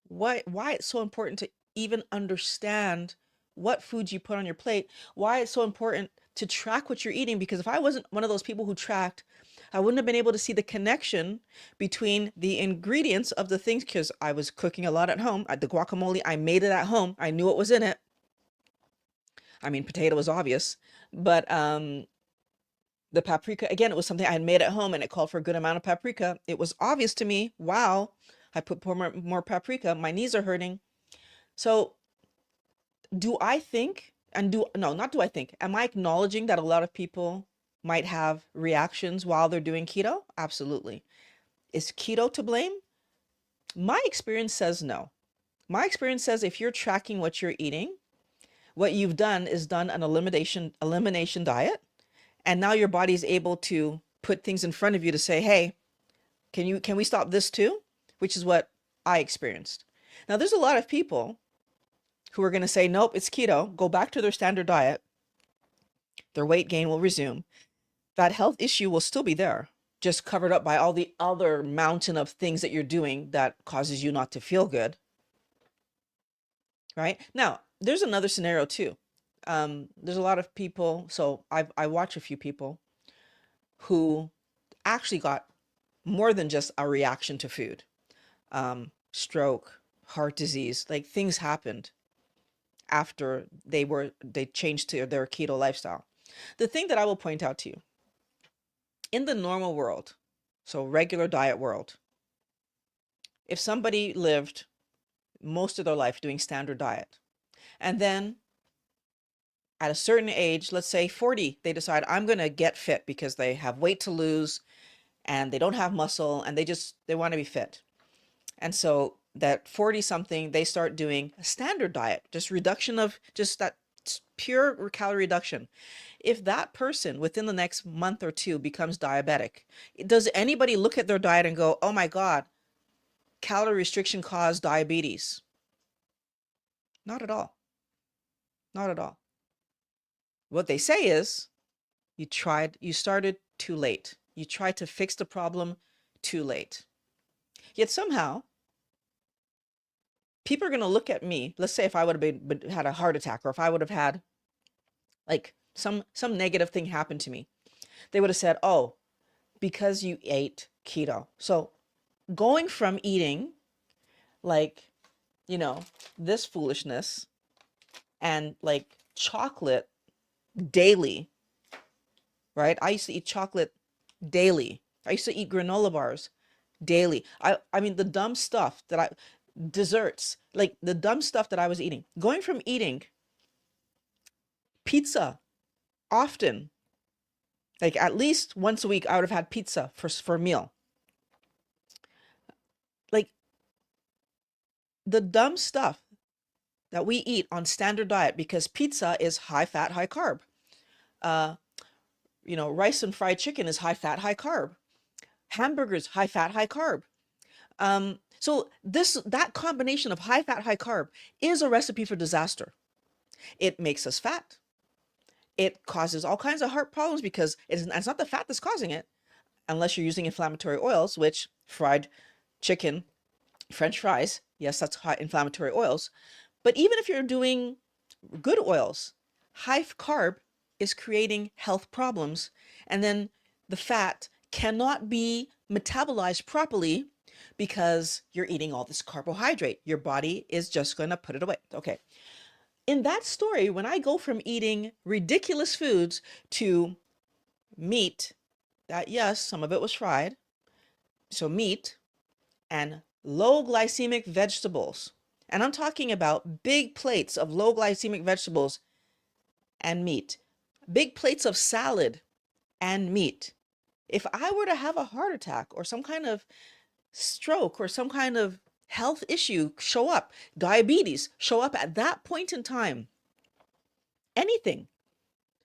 why it's so important to even understand what foods you put on your plate, why it's so important to track what you're eating, because if I wasn't one of those people who tracked, I wouldn't have been able to see the connection between the ingredients of the things, because I was cooking a lot at home. The guacamole, I made it at home. I knew what was in it. I mean, potato was obvious, but the paprika, again, it was something I had made at home and it called for a good amount of paprika. It was obvious to me. Wow, I put more paprika. My knees are hurting. So do I think, not do I think, am I acknowledging that a lot of people might have reactions while they're doing keto? Absolutely. Is keto to blame? My experience says no. My experience says if you're tracking what you're eating, what you've done is done an elimination diet. And now your body's able to put things in front of you to say, hey, can we stop this too? Which is what I experienced. Now, there's a lot of people who are going to say, nope, it's keto, go back to their standard diet. Their weight gain will resume. That health issue will still be there, just covered up by all the other mountain of things that you're doing that causes you not to feel good. Right? Now, there's another scenario too. There's a lot of people, so I watch a few people who actually got more than just a reaction to food. Stroke, heart disease, like things happened after they changed to their keto lifestyle. The thing that I will point out to you, in the normal world, so regular diet world, if somebody lived most of their life doing standard diet, and then at a certain age, let's say 40, they decide I'm going to get fit because they have weight to lose and they don't have muscle, and they want to be fit. And so that 40 something, they start doing a standard diet, just reduction of just that pure calorie reduction. If that person within the next month or two becomes diabetic, does anybody look at their diet and go, oh my God, calorie restriction caused diabetes? Not at all. Not at all. What they say is, you started too late. You tried to fix the problem too late. Yet somehow, people are going to look at me. Let's say if I would have had a heart attack, or if I would have had like some negative thing happen to me, they would have said, oh, because you ate keto. So going from eating like, this foolishness and like chocolate daily, right? I used to eat chocolate daily. I used to eat granola bars daily. I mean, the dumb stuff desserts, like the dumb stuff that I was eating, going from eating pizza often, like at least once a week, I would have had pizza for a meal. Like the dumb stuff that we eat on standard diet, because pizza is high fat, high carb. Rice and fried chicken is high fat, high carb. Hamburgers, high fat, high carb. So that combination of high fat, high carb is a recipe for disaster. It makes us fat. It causes all kinds of heart problems because it's not the fat that's causing it, unless you're using inflammatory oils, which fried chicken, French fries, yes, that's high inflammatory oils. But even if you're doing good oils, high carb is creating health problems. And then the fat cannot be metabolized properly because you're eating all this carbohydrate. Your body is just going to put it away. Okay. In that story, when I go from eating ridiculous foods to meat, that yes, some of it was fried, so meat and low glycemic vegetables, and I'm talking about big plates of low glycemic vegetables and meat, big plates of salad and meat. If I were to have a heart attack or some kind of stroke or some kind of health issue show up, diabetes show up at that point in time, anything,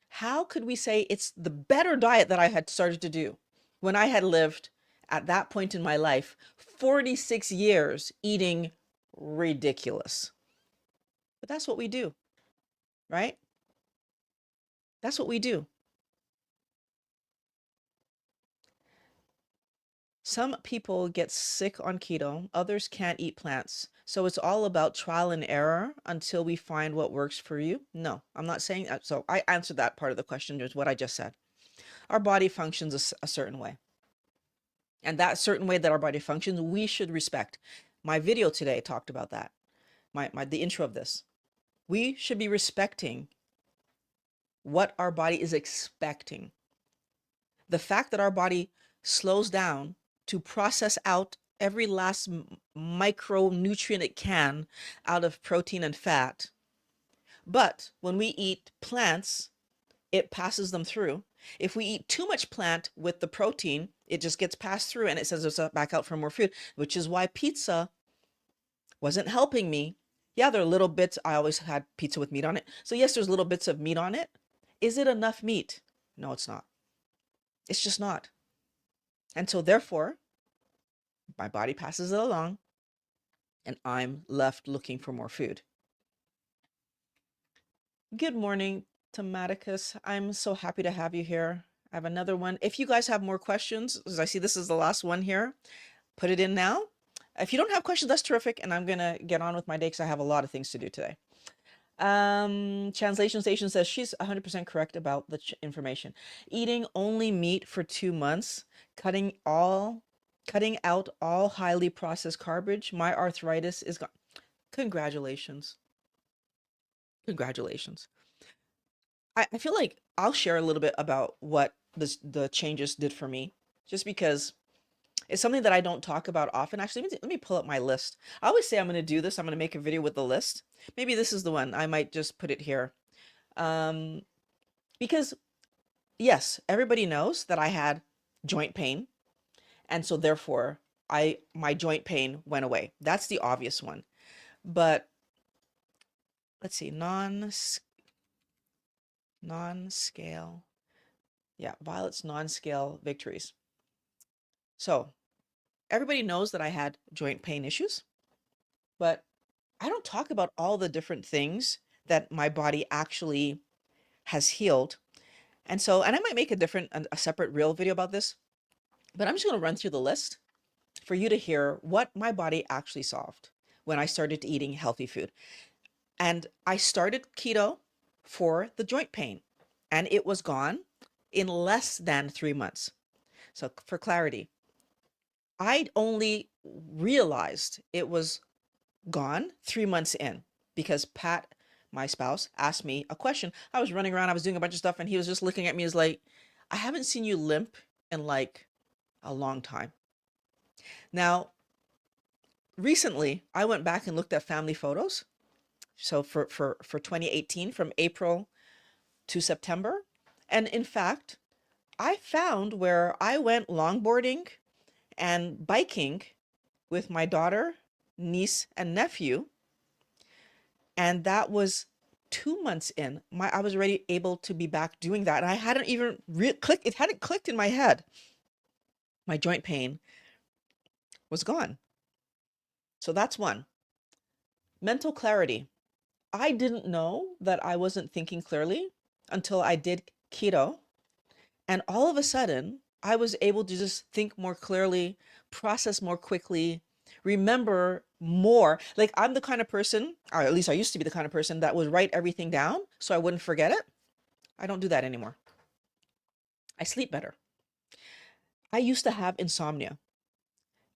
how could we say it's the better diet that I had started to do when I had lived at that point in my life 46 years eating ridiculous? But that's what we do, right? That's what we do. Some people get sick on keto, others can't eat plants. So it's all about trial and error until we find what works for you. No, I'm not saying that. So I answered that part of the question, is what I just said. Our body functions a certain way. And that certain way that our body functions, we should respect. My video today talked about that. The intro of this. We should be respecting what our body is expecting. The fact that our body slows down to process out every last micronutrient it can out of protein and fat. But when we eat plants, it passes them through. If we eat too much plant with the protein, it just gets passed through and it sends us back out for more food, which is why pizza wasn't helping me. Yeah, there are little bits. I always had pizza with meat on it. So yes, there's little bits of meat on it. Is it enough meat? No, it's not. It's just not. And so therefore, my body passes it along and I'm left looking for more food. Good morning, Tomaticus. I'm so happy to have you here. I have another one. If you guys have more questions, as I see this is the last one here, put it in now. If you don't have questions, that's terrific. And I'm going to get on with my day because I have a lot of things to do today. Translation Station says she's 100% correct about the information. Eating only meat for 2 months, cutting out all highly processed garbage. My arthritis is gone. Congratulations. Congratulations. I feel like I'll share a little bit about what the changes did for me, just because it's something that I don't talk about often. Actually, let me pull up my list. I always say I'm going to do this. I'm going to make a video with the list. Maybe this is the one. I might just put it here. Because yes, everybody knows that I had joint pain. And so therefore my joint pain went away. That's the obvious one. But let's see, non-scale. Yeah, Violet's non-scale victories. So everybody knows that I had joint pain issues, but I don't talk about all the different things that my body actually has healed. And so, and I might make a separate real video about this, but I'm just going to run through the list for you to hear what my body actually solved when I started eating healthy food. And I started keto for the joint pain, and it was gone in less than 3 months. So for clarity, I only realized it was gone 3 months in because Pat, my spouse, asked me a question. I was running around, I was doing a bunch of stuff, and he was just looking at me as like, I haven't seen you limp in like a long time. Now, recently, I went back and looked at family photos. So for 2018, from April to September. And in fact, I found where I went longboarding and biking with my daughter, niece, and nephew. And that was 2 months in. I was already able to be back doing that. And I hadn't even clicked, it hadn't clicked in my head. My joint pain was gone. So that's one. Mental clarity. I didn't know that I wasn't thinking clearly until I did keto. And all of a sudden, I was able to just think more clearly, process more quickly, remember more. Like I'm the kind of person, or at least I used to be the kind of person that would write everything down so I wouldn't forget it. I don't do that anymore. I sleep better. I used to have insomnia.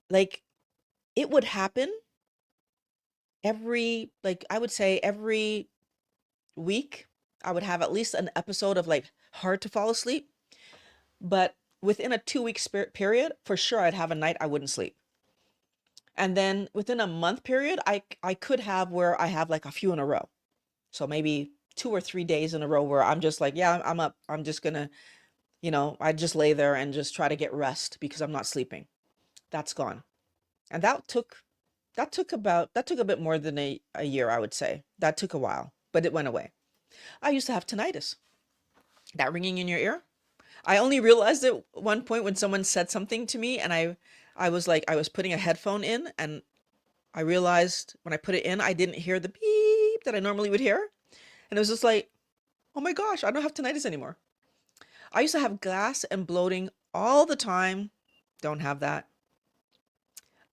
Like it would happen I would say every week, I would have at least an episode of like hard to fall asleep. But within a 2 week period, for sure, I'd have a night I wouldn't sleep. And then within a month period, I could have where I have like a few in a row. So maybe 2 or 3 days in a row where I'm just like, yeah, I'm up. I'm just gonna, I just lay there and just try to get rest because I'm not sleeping. That's gone. And that took a bit more than a year, I would say. That took a while, but it went away. I used to have tinnitus, that ringing in your ear. I only realized it one point when someone said something to me and I was like, I was putting a headphone in and I realized when I put it in, I didn't hear the beep that I normally would hear. And it was just like, oh my gosh, I don't have tinnitus anymore. I used to have gas and bloating all the time. Don't have that.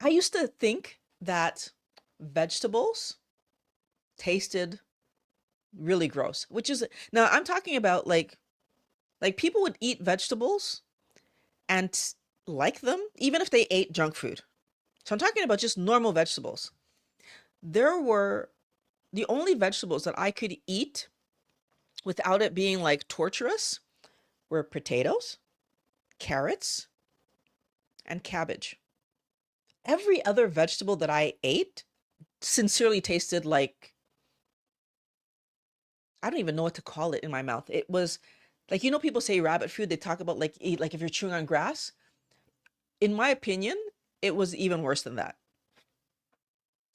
I used to think that vegetables tasted really gross, which is now I'm talking about like people would eat vegetables and like them even if they ate junk food. So I'm talking about just normal vegetables. There were the only vegetables that I could eat without it being like torturous were potatoes, carrots, and cabbage. Every other vegetable that I ate sincerely tasted like, I don't even know what to call it in my mouth. It was like, people say rabbit food, they talk about like eat like if you're chewing on grass. In my opinion, it was even worse than that.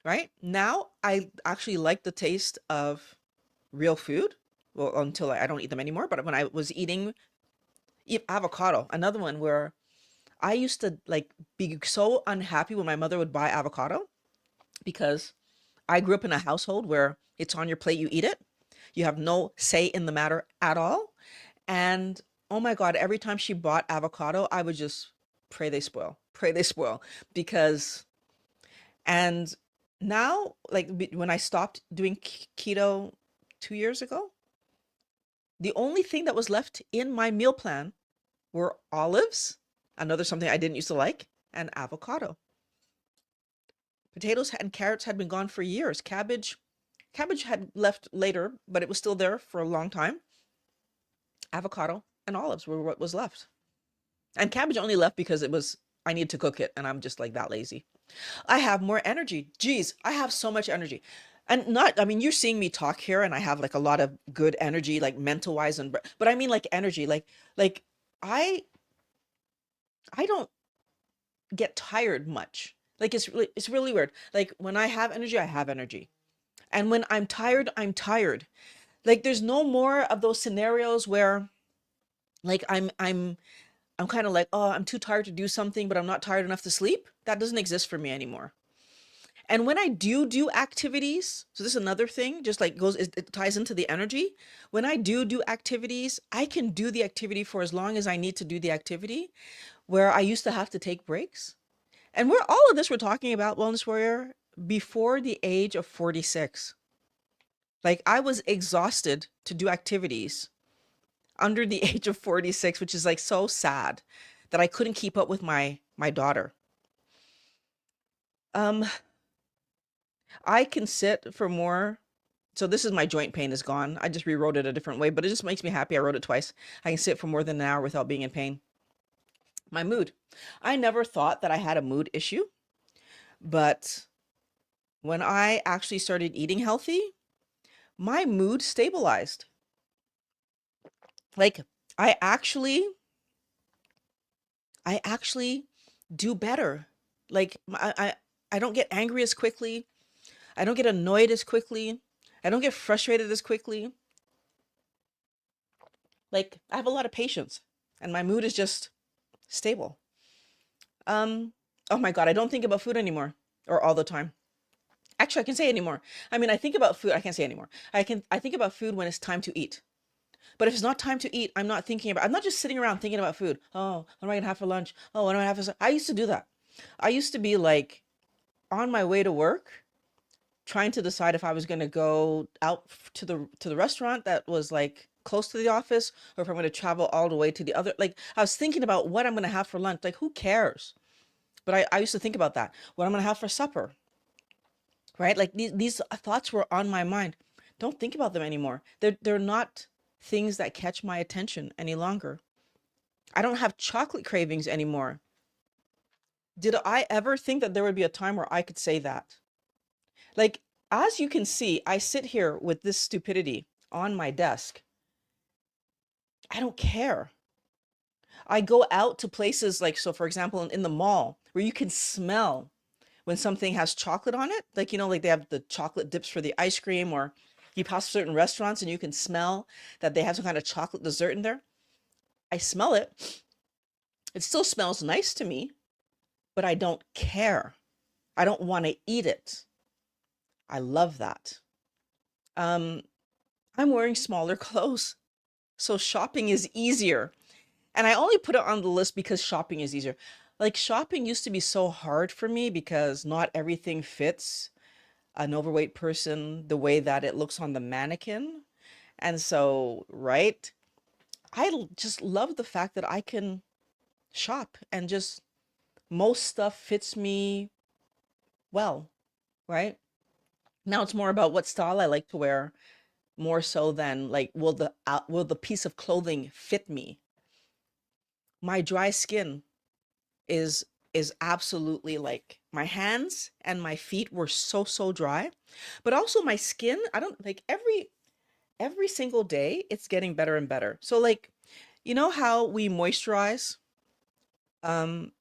Right? Now I actually like the taste of real food. Well, until I don't eat them anymore, but when I was eating avocado, another one where I used to like be so unhappy when my mother would buy avocado because I grew up in a household where it's on your plate, you eat it. You have no say in the matter at all. And oh my God, every time she bought avocado, I would just pray they spoil because, and now, like when I stopped doing keto 2 years ago, the only thing that was left in my meal plan were olives, another something I didn't used to like, and avocado. Potatoes and carrots had been gone for years. Cabbage had left later, but it was still there for a long time. Avocado and olives were what was left. And cabbage only left because I needed to cook it, and I'm just like that lazy. I have more energy. Geez, I have so much energy. And I mean, you're seeing me talk here and I have like a lot of good energy, like mental wise but I mean like energy, like I don't get tired much. Like it's really weird. Like when I have energy, I have energy. And when I'm tired, I'm tired. Like there's no more of those scenarios where like I'm kind of like, oh, I'm too tired to do something, but I'm not tired enough to sleep. That doesn't exist for me anymore. And when I do activities, so this is another thing, just like it ties into the energy. When I do activities, I can do the activity for as long as I need to do the activity, where I used to have to take breaks. And we're all of this we're talking about Wellness Warrior before the age of 46. Like I was exhausted to do activities under the age of 46, which is like so sad that I couldn't keep up with my daughter. Um, I can sit for more. So this is my joint pain is gone. I just rewrote it a different way, but it just makes me happy. I wrote it twice. I can sit for more than an hour without being in pain. My mood. I never thought that I had a mood issue, but when I actually started eating healthy, my mood stabilized. Like I actually I actually do better. Like I don't get angry as quickly. I don't get annoyed as quickly. I don't get frustrated as quickly. Like I have a lot of patience and my mood is just stable. Um oh my God, I don't think about food anymore or all the time. Actually, I can say anymore. I mean, I think about food, I can't say anymore. I think about food when it's time to eat. But if it's not time to eat, I'm not just sitting around thinking about food. Oh, what am I gonna have for lunch? Oh, what am I gonna have for I used to do that. I used to be like on my way to work trying to decide if I was going to go out to the restaurant that was like close to the office or if I'm going to travel all the way to the other. Like I was thinking about what I'm going to have for lunch. Like who cares? But I used to think about that. What I'm going to have for supper, right? Like these thoughts were on my mind. Don't think about them anymore. They're not things that catch my attention any longer. I don't have chocolate cravings anymore. Did I ever think that there would be a time where I could say that? Like, as you can see, I sit here with this stupidity on my desk. I don't care. I go out to places like, so for example, in the mall where you can smell when something has chocolate on it. Like, like they have the chocolate dips for the ice cream, or you pass certain restaurants and you can smell that they have some kind of chocolate dessert in there. I smell it. It still smells nice to me, but I don't care. I don't want to eat it. I love that. Um, I'm wearing smaller clothes. So shopping is easier. And I only put it on the list because shopping is easier. Like shopping used to be so hard for me because not everything fits an overweight person the way that it looks on the mannequin. And so, right? Just love the fact that I can shop and just most stuff fits me well, right? Now it's more about what style I like to wear, more so than like will the piece of clothing fit me? My dry skin is absolutely like my hands and my feet were so dry, but also my skin, I don't like every single day it's getting better and better. So like, you know how we moisturize? Um,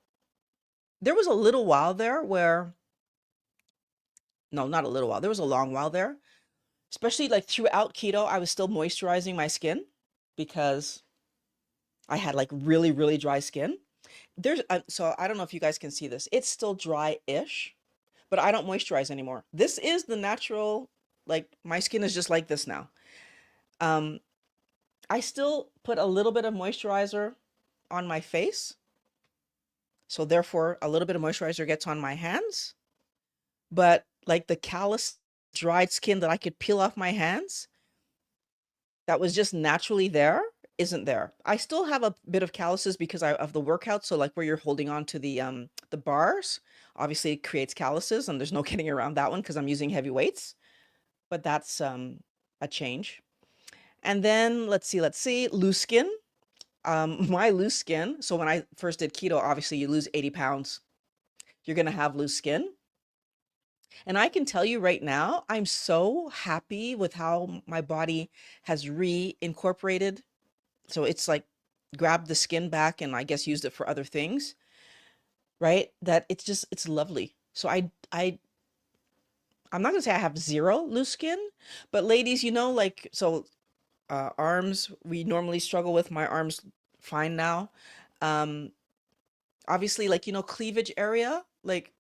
there was a little while there where, no, not a little while. There was a long while there, especially like throughout keto, I was still moisturizing my skin because I had like really dry skin. So I don't know if you guys can see this. It's still dry-ish, but I don't moisturize anymore. This is the natural, like my skin is just like this now. Um, I still put a little bit of moisturizer on my face. So therefore a little bit of moisturizer gets on my hands, but like the callous dried skin that I could peel off my hands that was just naturally there isn't there. I still have a bit of calluses because of the workout. So like where you're holding on to the bars, obviously it creates calluses and there's no getting around that one because I'm using heavy weights. But that's a change. And then let's see, loose skin. My loose skin. So when I first did keto, obviously you lose 80 pounds. You're gonna have loose skin. And I can tell you right now, I'm so happy with how my body has reincorporated. So it's like grabbed the skin back and I guess used it for other things. right? That it's just it's lovely. So I'm not gonna say I have zero loose skin, but ladies, like arms, we normally struggle with my arms fine now. Um, Obviously, like cleavage area, like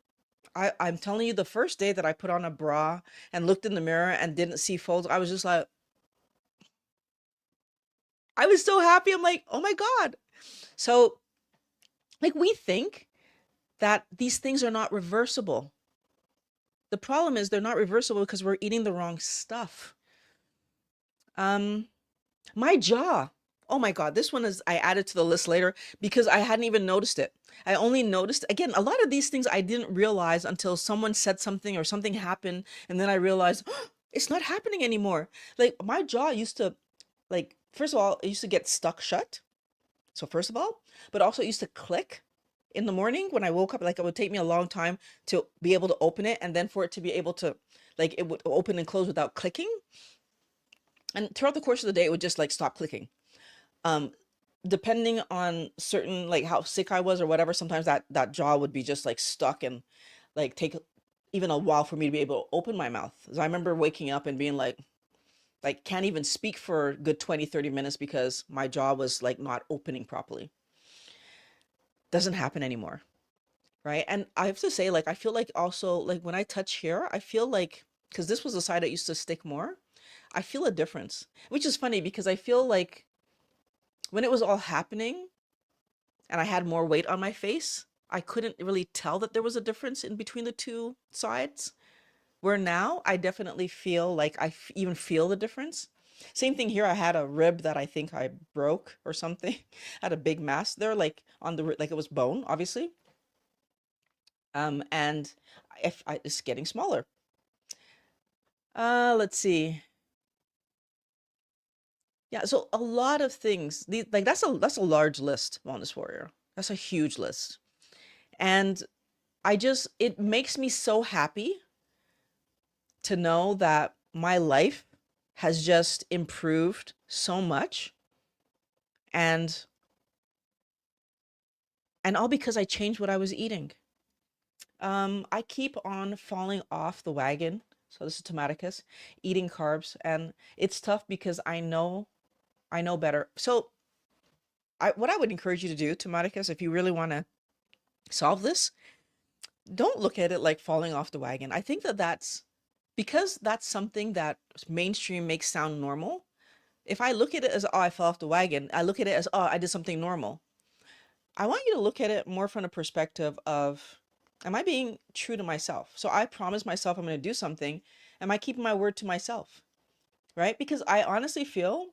I'm telling you, the first day that I put on a bra and looked in the mirror and didn't see folds, I was just like, I was so happy. I'm like, oh my God. So, like, we think that these things are not reversible. The problem is they're not reversible because we're eating the wrong stuff. Um, my jaw. Oh my God, this one is I added to the list later because I hadn't even noticed it. I only noticed again a lot of these things I didn't realize until someone said something or something happened, and then I realized "Oh, it's not happening anymore. Like my jaw used to, like, first of all, it used to get stuck shut. So first of all, but also it used to click in the morning when I woke up. Like it would take me a long time to be able to open it, and then for it to be able to, like, it would open and close without clicking. And throughout the course of the day, it would just like stop clicking. Um, Depending on certain like how sick I was or whatever, sometimes that jaw would be just like stuck and like take even a while for me to be able to open my mouth. So I remember waking up and being like can't even speak for a good 20-30 minutes because my jaw was like not opening properly. Doesn't happen anymore, right? And I have to say, like, I feel like also like when I touch here, I feel like because this was the side that used to stick more, I feel a difference, which is funny because I feel like when it was all happening and I had more weight on my face, I couldn't really tell that there was a difference in between the two sides. Where now I definitely feel like even feel the difference. Same thing here. I had a rib that I think I broke or something. Had a big mass there, like on the like it was bone, obviously. And if I, it's getting smaller. Let's see. Yeah, so a lot of things. Like that's a large list, Wellness Warrior. That's a huge list. And it makes me so happy to know that my life has just improved so much, and all because I changed what I was eating. I keep on falling off the wagon. So this is Tomaticus, eating carbs, and it's tough because I know better. So what I would encourage you to do, Tomaticus, if you really want to solve this, don't look at it like falling off the wagon. I think that that's because that's something that mainstream makes sound normal. If I look at it as, oh, I fell off the wagon, I look at it as, oh, I did something normal. I want you to look at it more from a perspective of, am I being true to myself? So I promise myself I'm going to do something. Am I keeping my word to myself? Right? Because I honestly feel,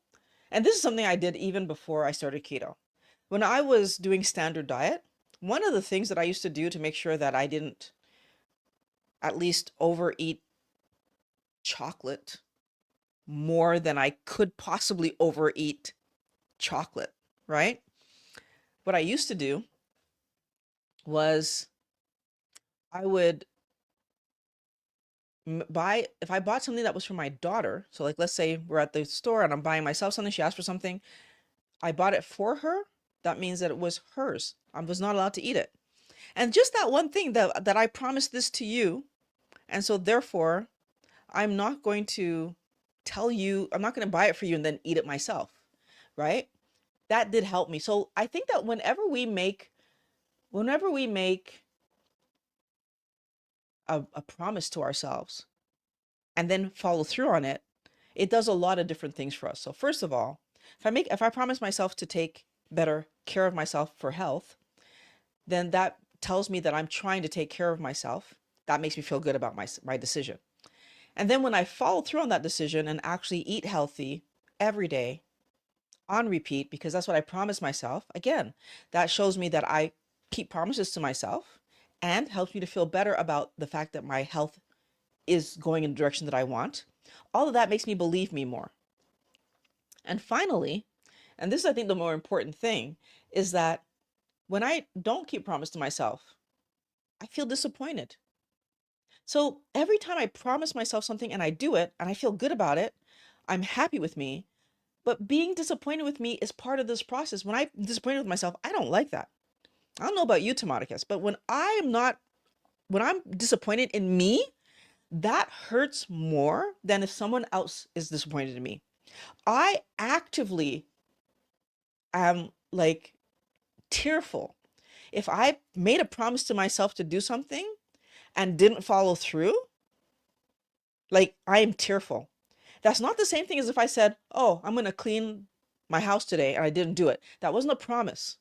and this is something I did even before I started keto. When I was doing standard diet, one of the things that I used to do to make sure that I didn't at least overeat chocolate more than I could possibly overeat chocolate, right? What I used to do was I would buy, if I bought something that was for my daughter, so like let's say we're at the store and I'm buying myself something, she asked for something, I bought it for her, that means that it was hers. I was not allowed to eat it. And just that one thing that I promised this to you, and so therefore I'm not going to tell you, I'm not going to buy it for you and then eat it myself, right? That did help me. So I think that whenever we make a promise to ourselves and then follow through on it, it does a lot of different things for us. So first of all, if I promise myself to take better care of myself for health, then that tells me that I'm trying to take care of myself. That makes me feel good about my decision. And then when I follow through on that decision and actually eat healthy every day on repeat, because that's what I promised myself, again, that shows me that I keep promises to myself and helps me to feel better about the fact that my health is going in the direction that I want. All of that makes me believe me more. And finally, and this is, I think, the more important thing, is that when I don't keep promise to myself, I feel disappointed. So every time I promise myself something and I do it and I feel good about it, I'm happy with me. But being disappointed with me is part of this process. When I'm disappointed with myself, I don't like that. I don't know about you, Tomaticus, but when I'm disappointed in me, that hurts more than if someone else is disappointed in me. I actively am like tearful. If I made a promise to myself to do something and didn't follow through, like I am tearful. That's not the same thing as if I said, "Oh, I'm going to clean my house today," and I didn't do it. That wasn't a promise.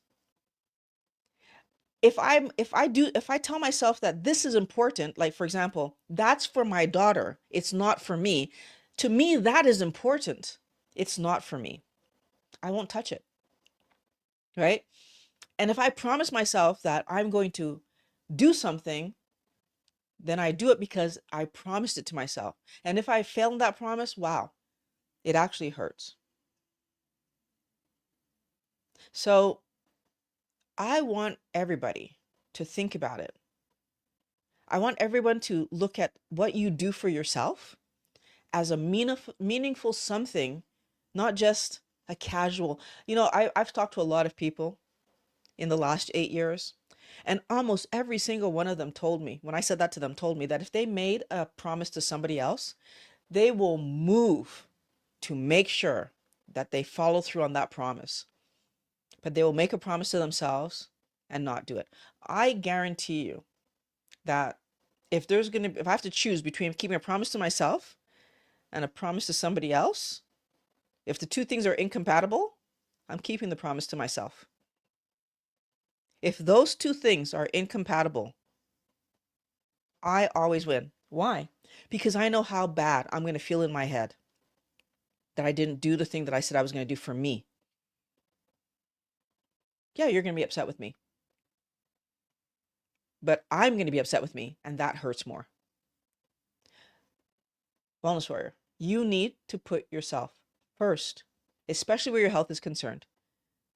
If I tell myself that this is important, like for example, that's for my daughter, it's not for me. To me, that is important. It's not for me. I won't touch it, right? And if I promise myself that I'm going to do something, then I do it because I promised it to myself. And if I fail in that promise, wow, it actually hurts. So I want everybody to think about it. I want everyone to look at what you do for yourself as a meaningful something, not just a casual. I've talked to a lot of people in the last 8 years, and almost every single one of them told me, when I said that to them, told me that if they made a promise to somebody else, they will move to make sure that they follow through on that promise. But they will make a promise to themselves and not do it. I guarantee you that if I have to choose between keeping a promise to myself and a promise to somebody else, if the two things are incompatible, I'm keeping the promise to myself. If those two things are incompatible, I always win. Why? Because I know how bad I'm going to feel in my head that I didn't do the thing that I said I was going to do for me. Yeah, you're going to be upset with me. But I'm going to be upset with me, and that hurts more. Wellness warrior, you need to put yourself first, especially where your health is concerned,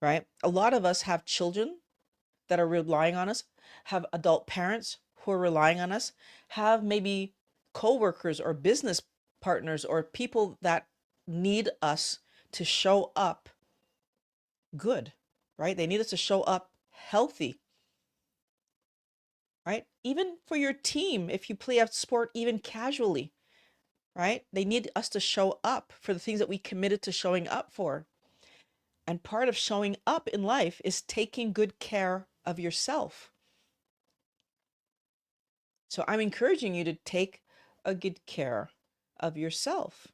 right? A lot of us have children that are relying on us, have adult parents who are relying on us, have maybe coworkers or business partners or people that need us to show up good, right? They need us to show up healthy, right? Even for your team, if you play a sport even casually, right? They need us to show up for the things that we committed to showing up for. And part of showing up in life is taking good care of yourself. So I'm encouraging you to take a good care of yourself.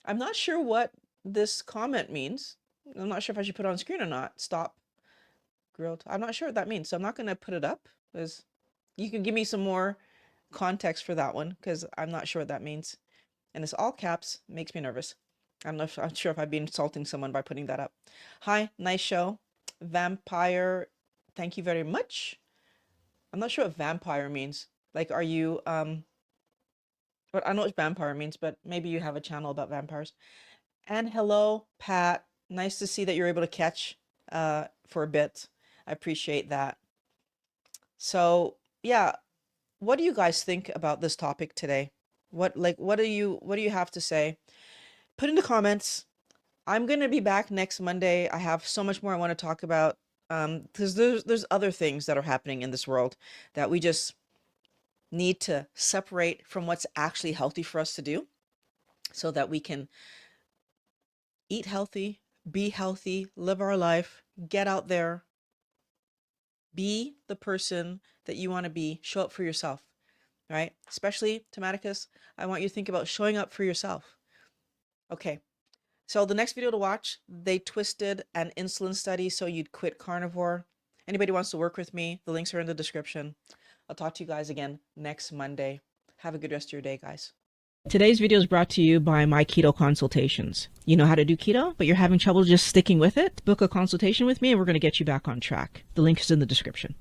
I'm not sure what this comment means. I'm not sure if I should put it on screen or not. Stop grilled. I'm not sure what that means. So I'm not going to put it up, because you can give me some more context for that one, because I'm not sure what that means. And it's all caps, makes me nervous. I'm not sure if I'd be insulting someone by putting that up. Hi, nice show. Vampire, thank you very much. I'm not sure what vampire means. Like, are you, but I know what vampire means, but maybe you have a channel about vampires. And hello, Pat. Nice to see that you're able to catch for a bit. I appreciate that. So yeah, what do you guys think about this topic today? What do you have to say? Put in the comments. I'm gonna be back next Monday. I have so much more I want to talk about. Because there's other things that are happening in this world that we just need to separate from what's actually healthy for us to do, so that we can eat healthy, be healthy, live our life, get out there, be the person that you want to be, show up for yourself, right? Especially, Tomaticus, I want you to think about showing up for yourself. Okay, so the next video to watch, they twisted an insulin study so you'd quit carnivore. Anybody wants to work with me, the links are in the description. I'll talk to you guys again next Monday. Have a good rest of your day, guys. Today's video is brought to you by my keto consultations. You know how to do keto, but you're having trouble just sticking with it? Book a consultation with me and we're going to get you back on track. The link is in the description.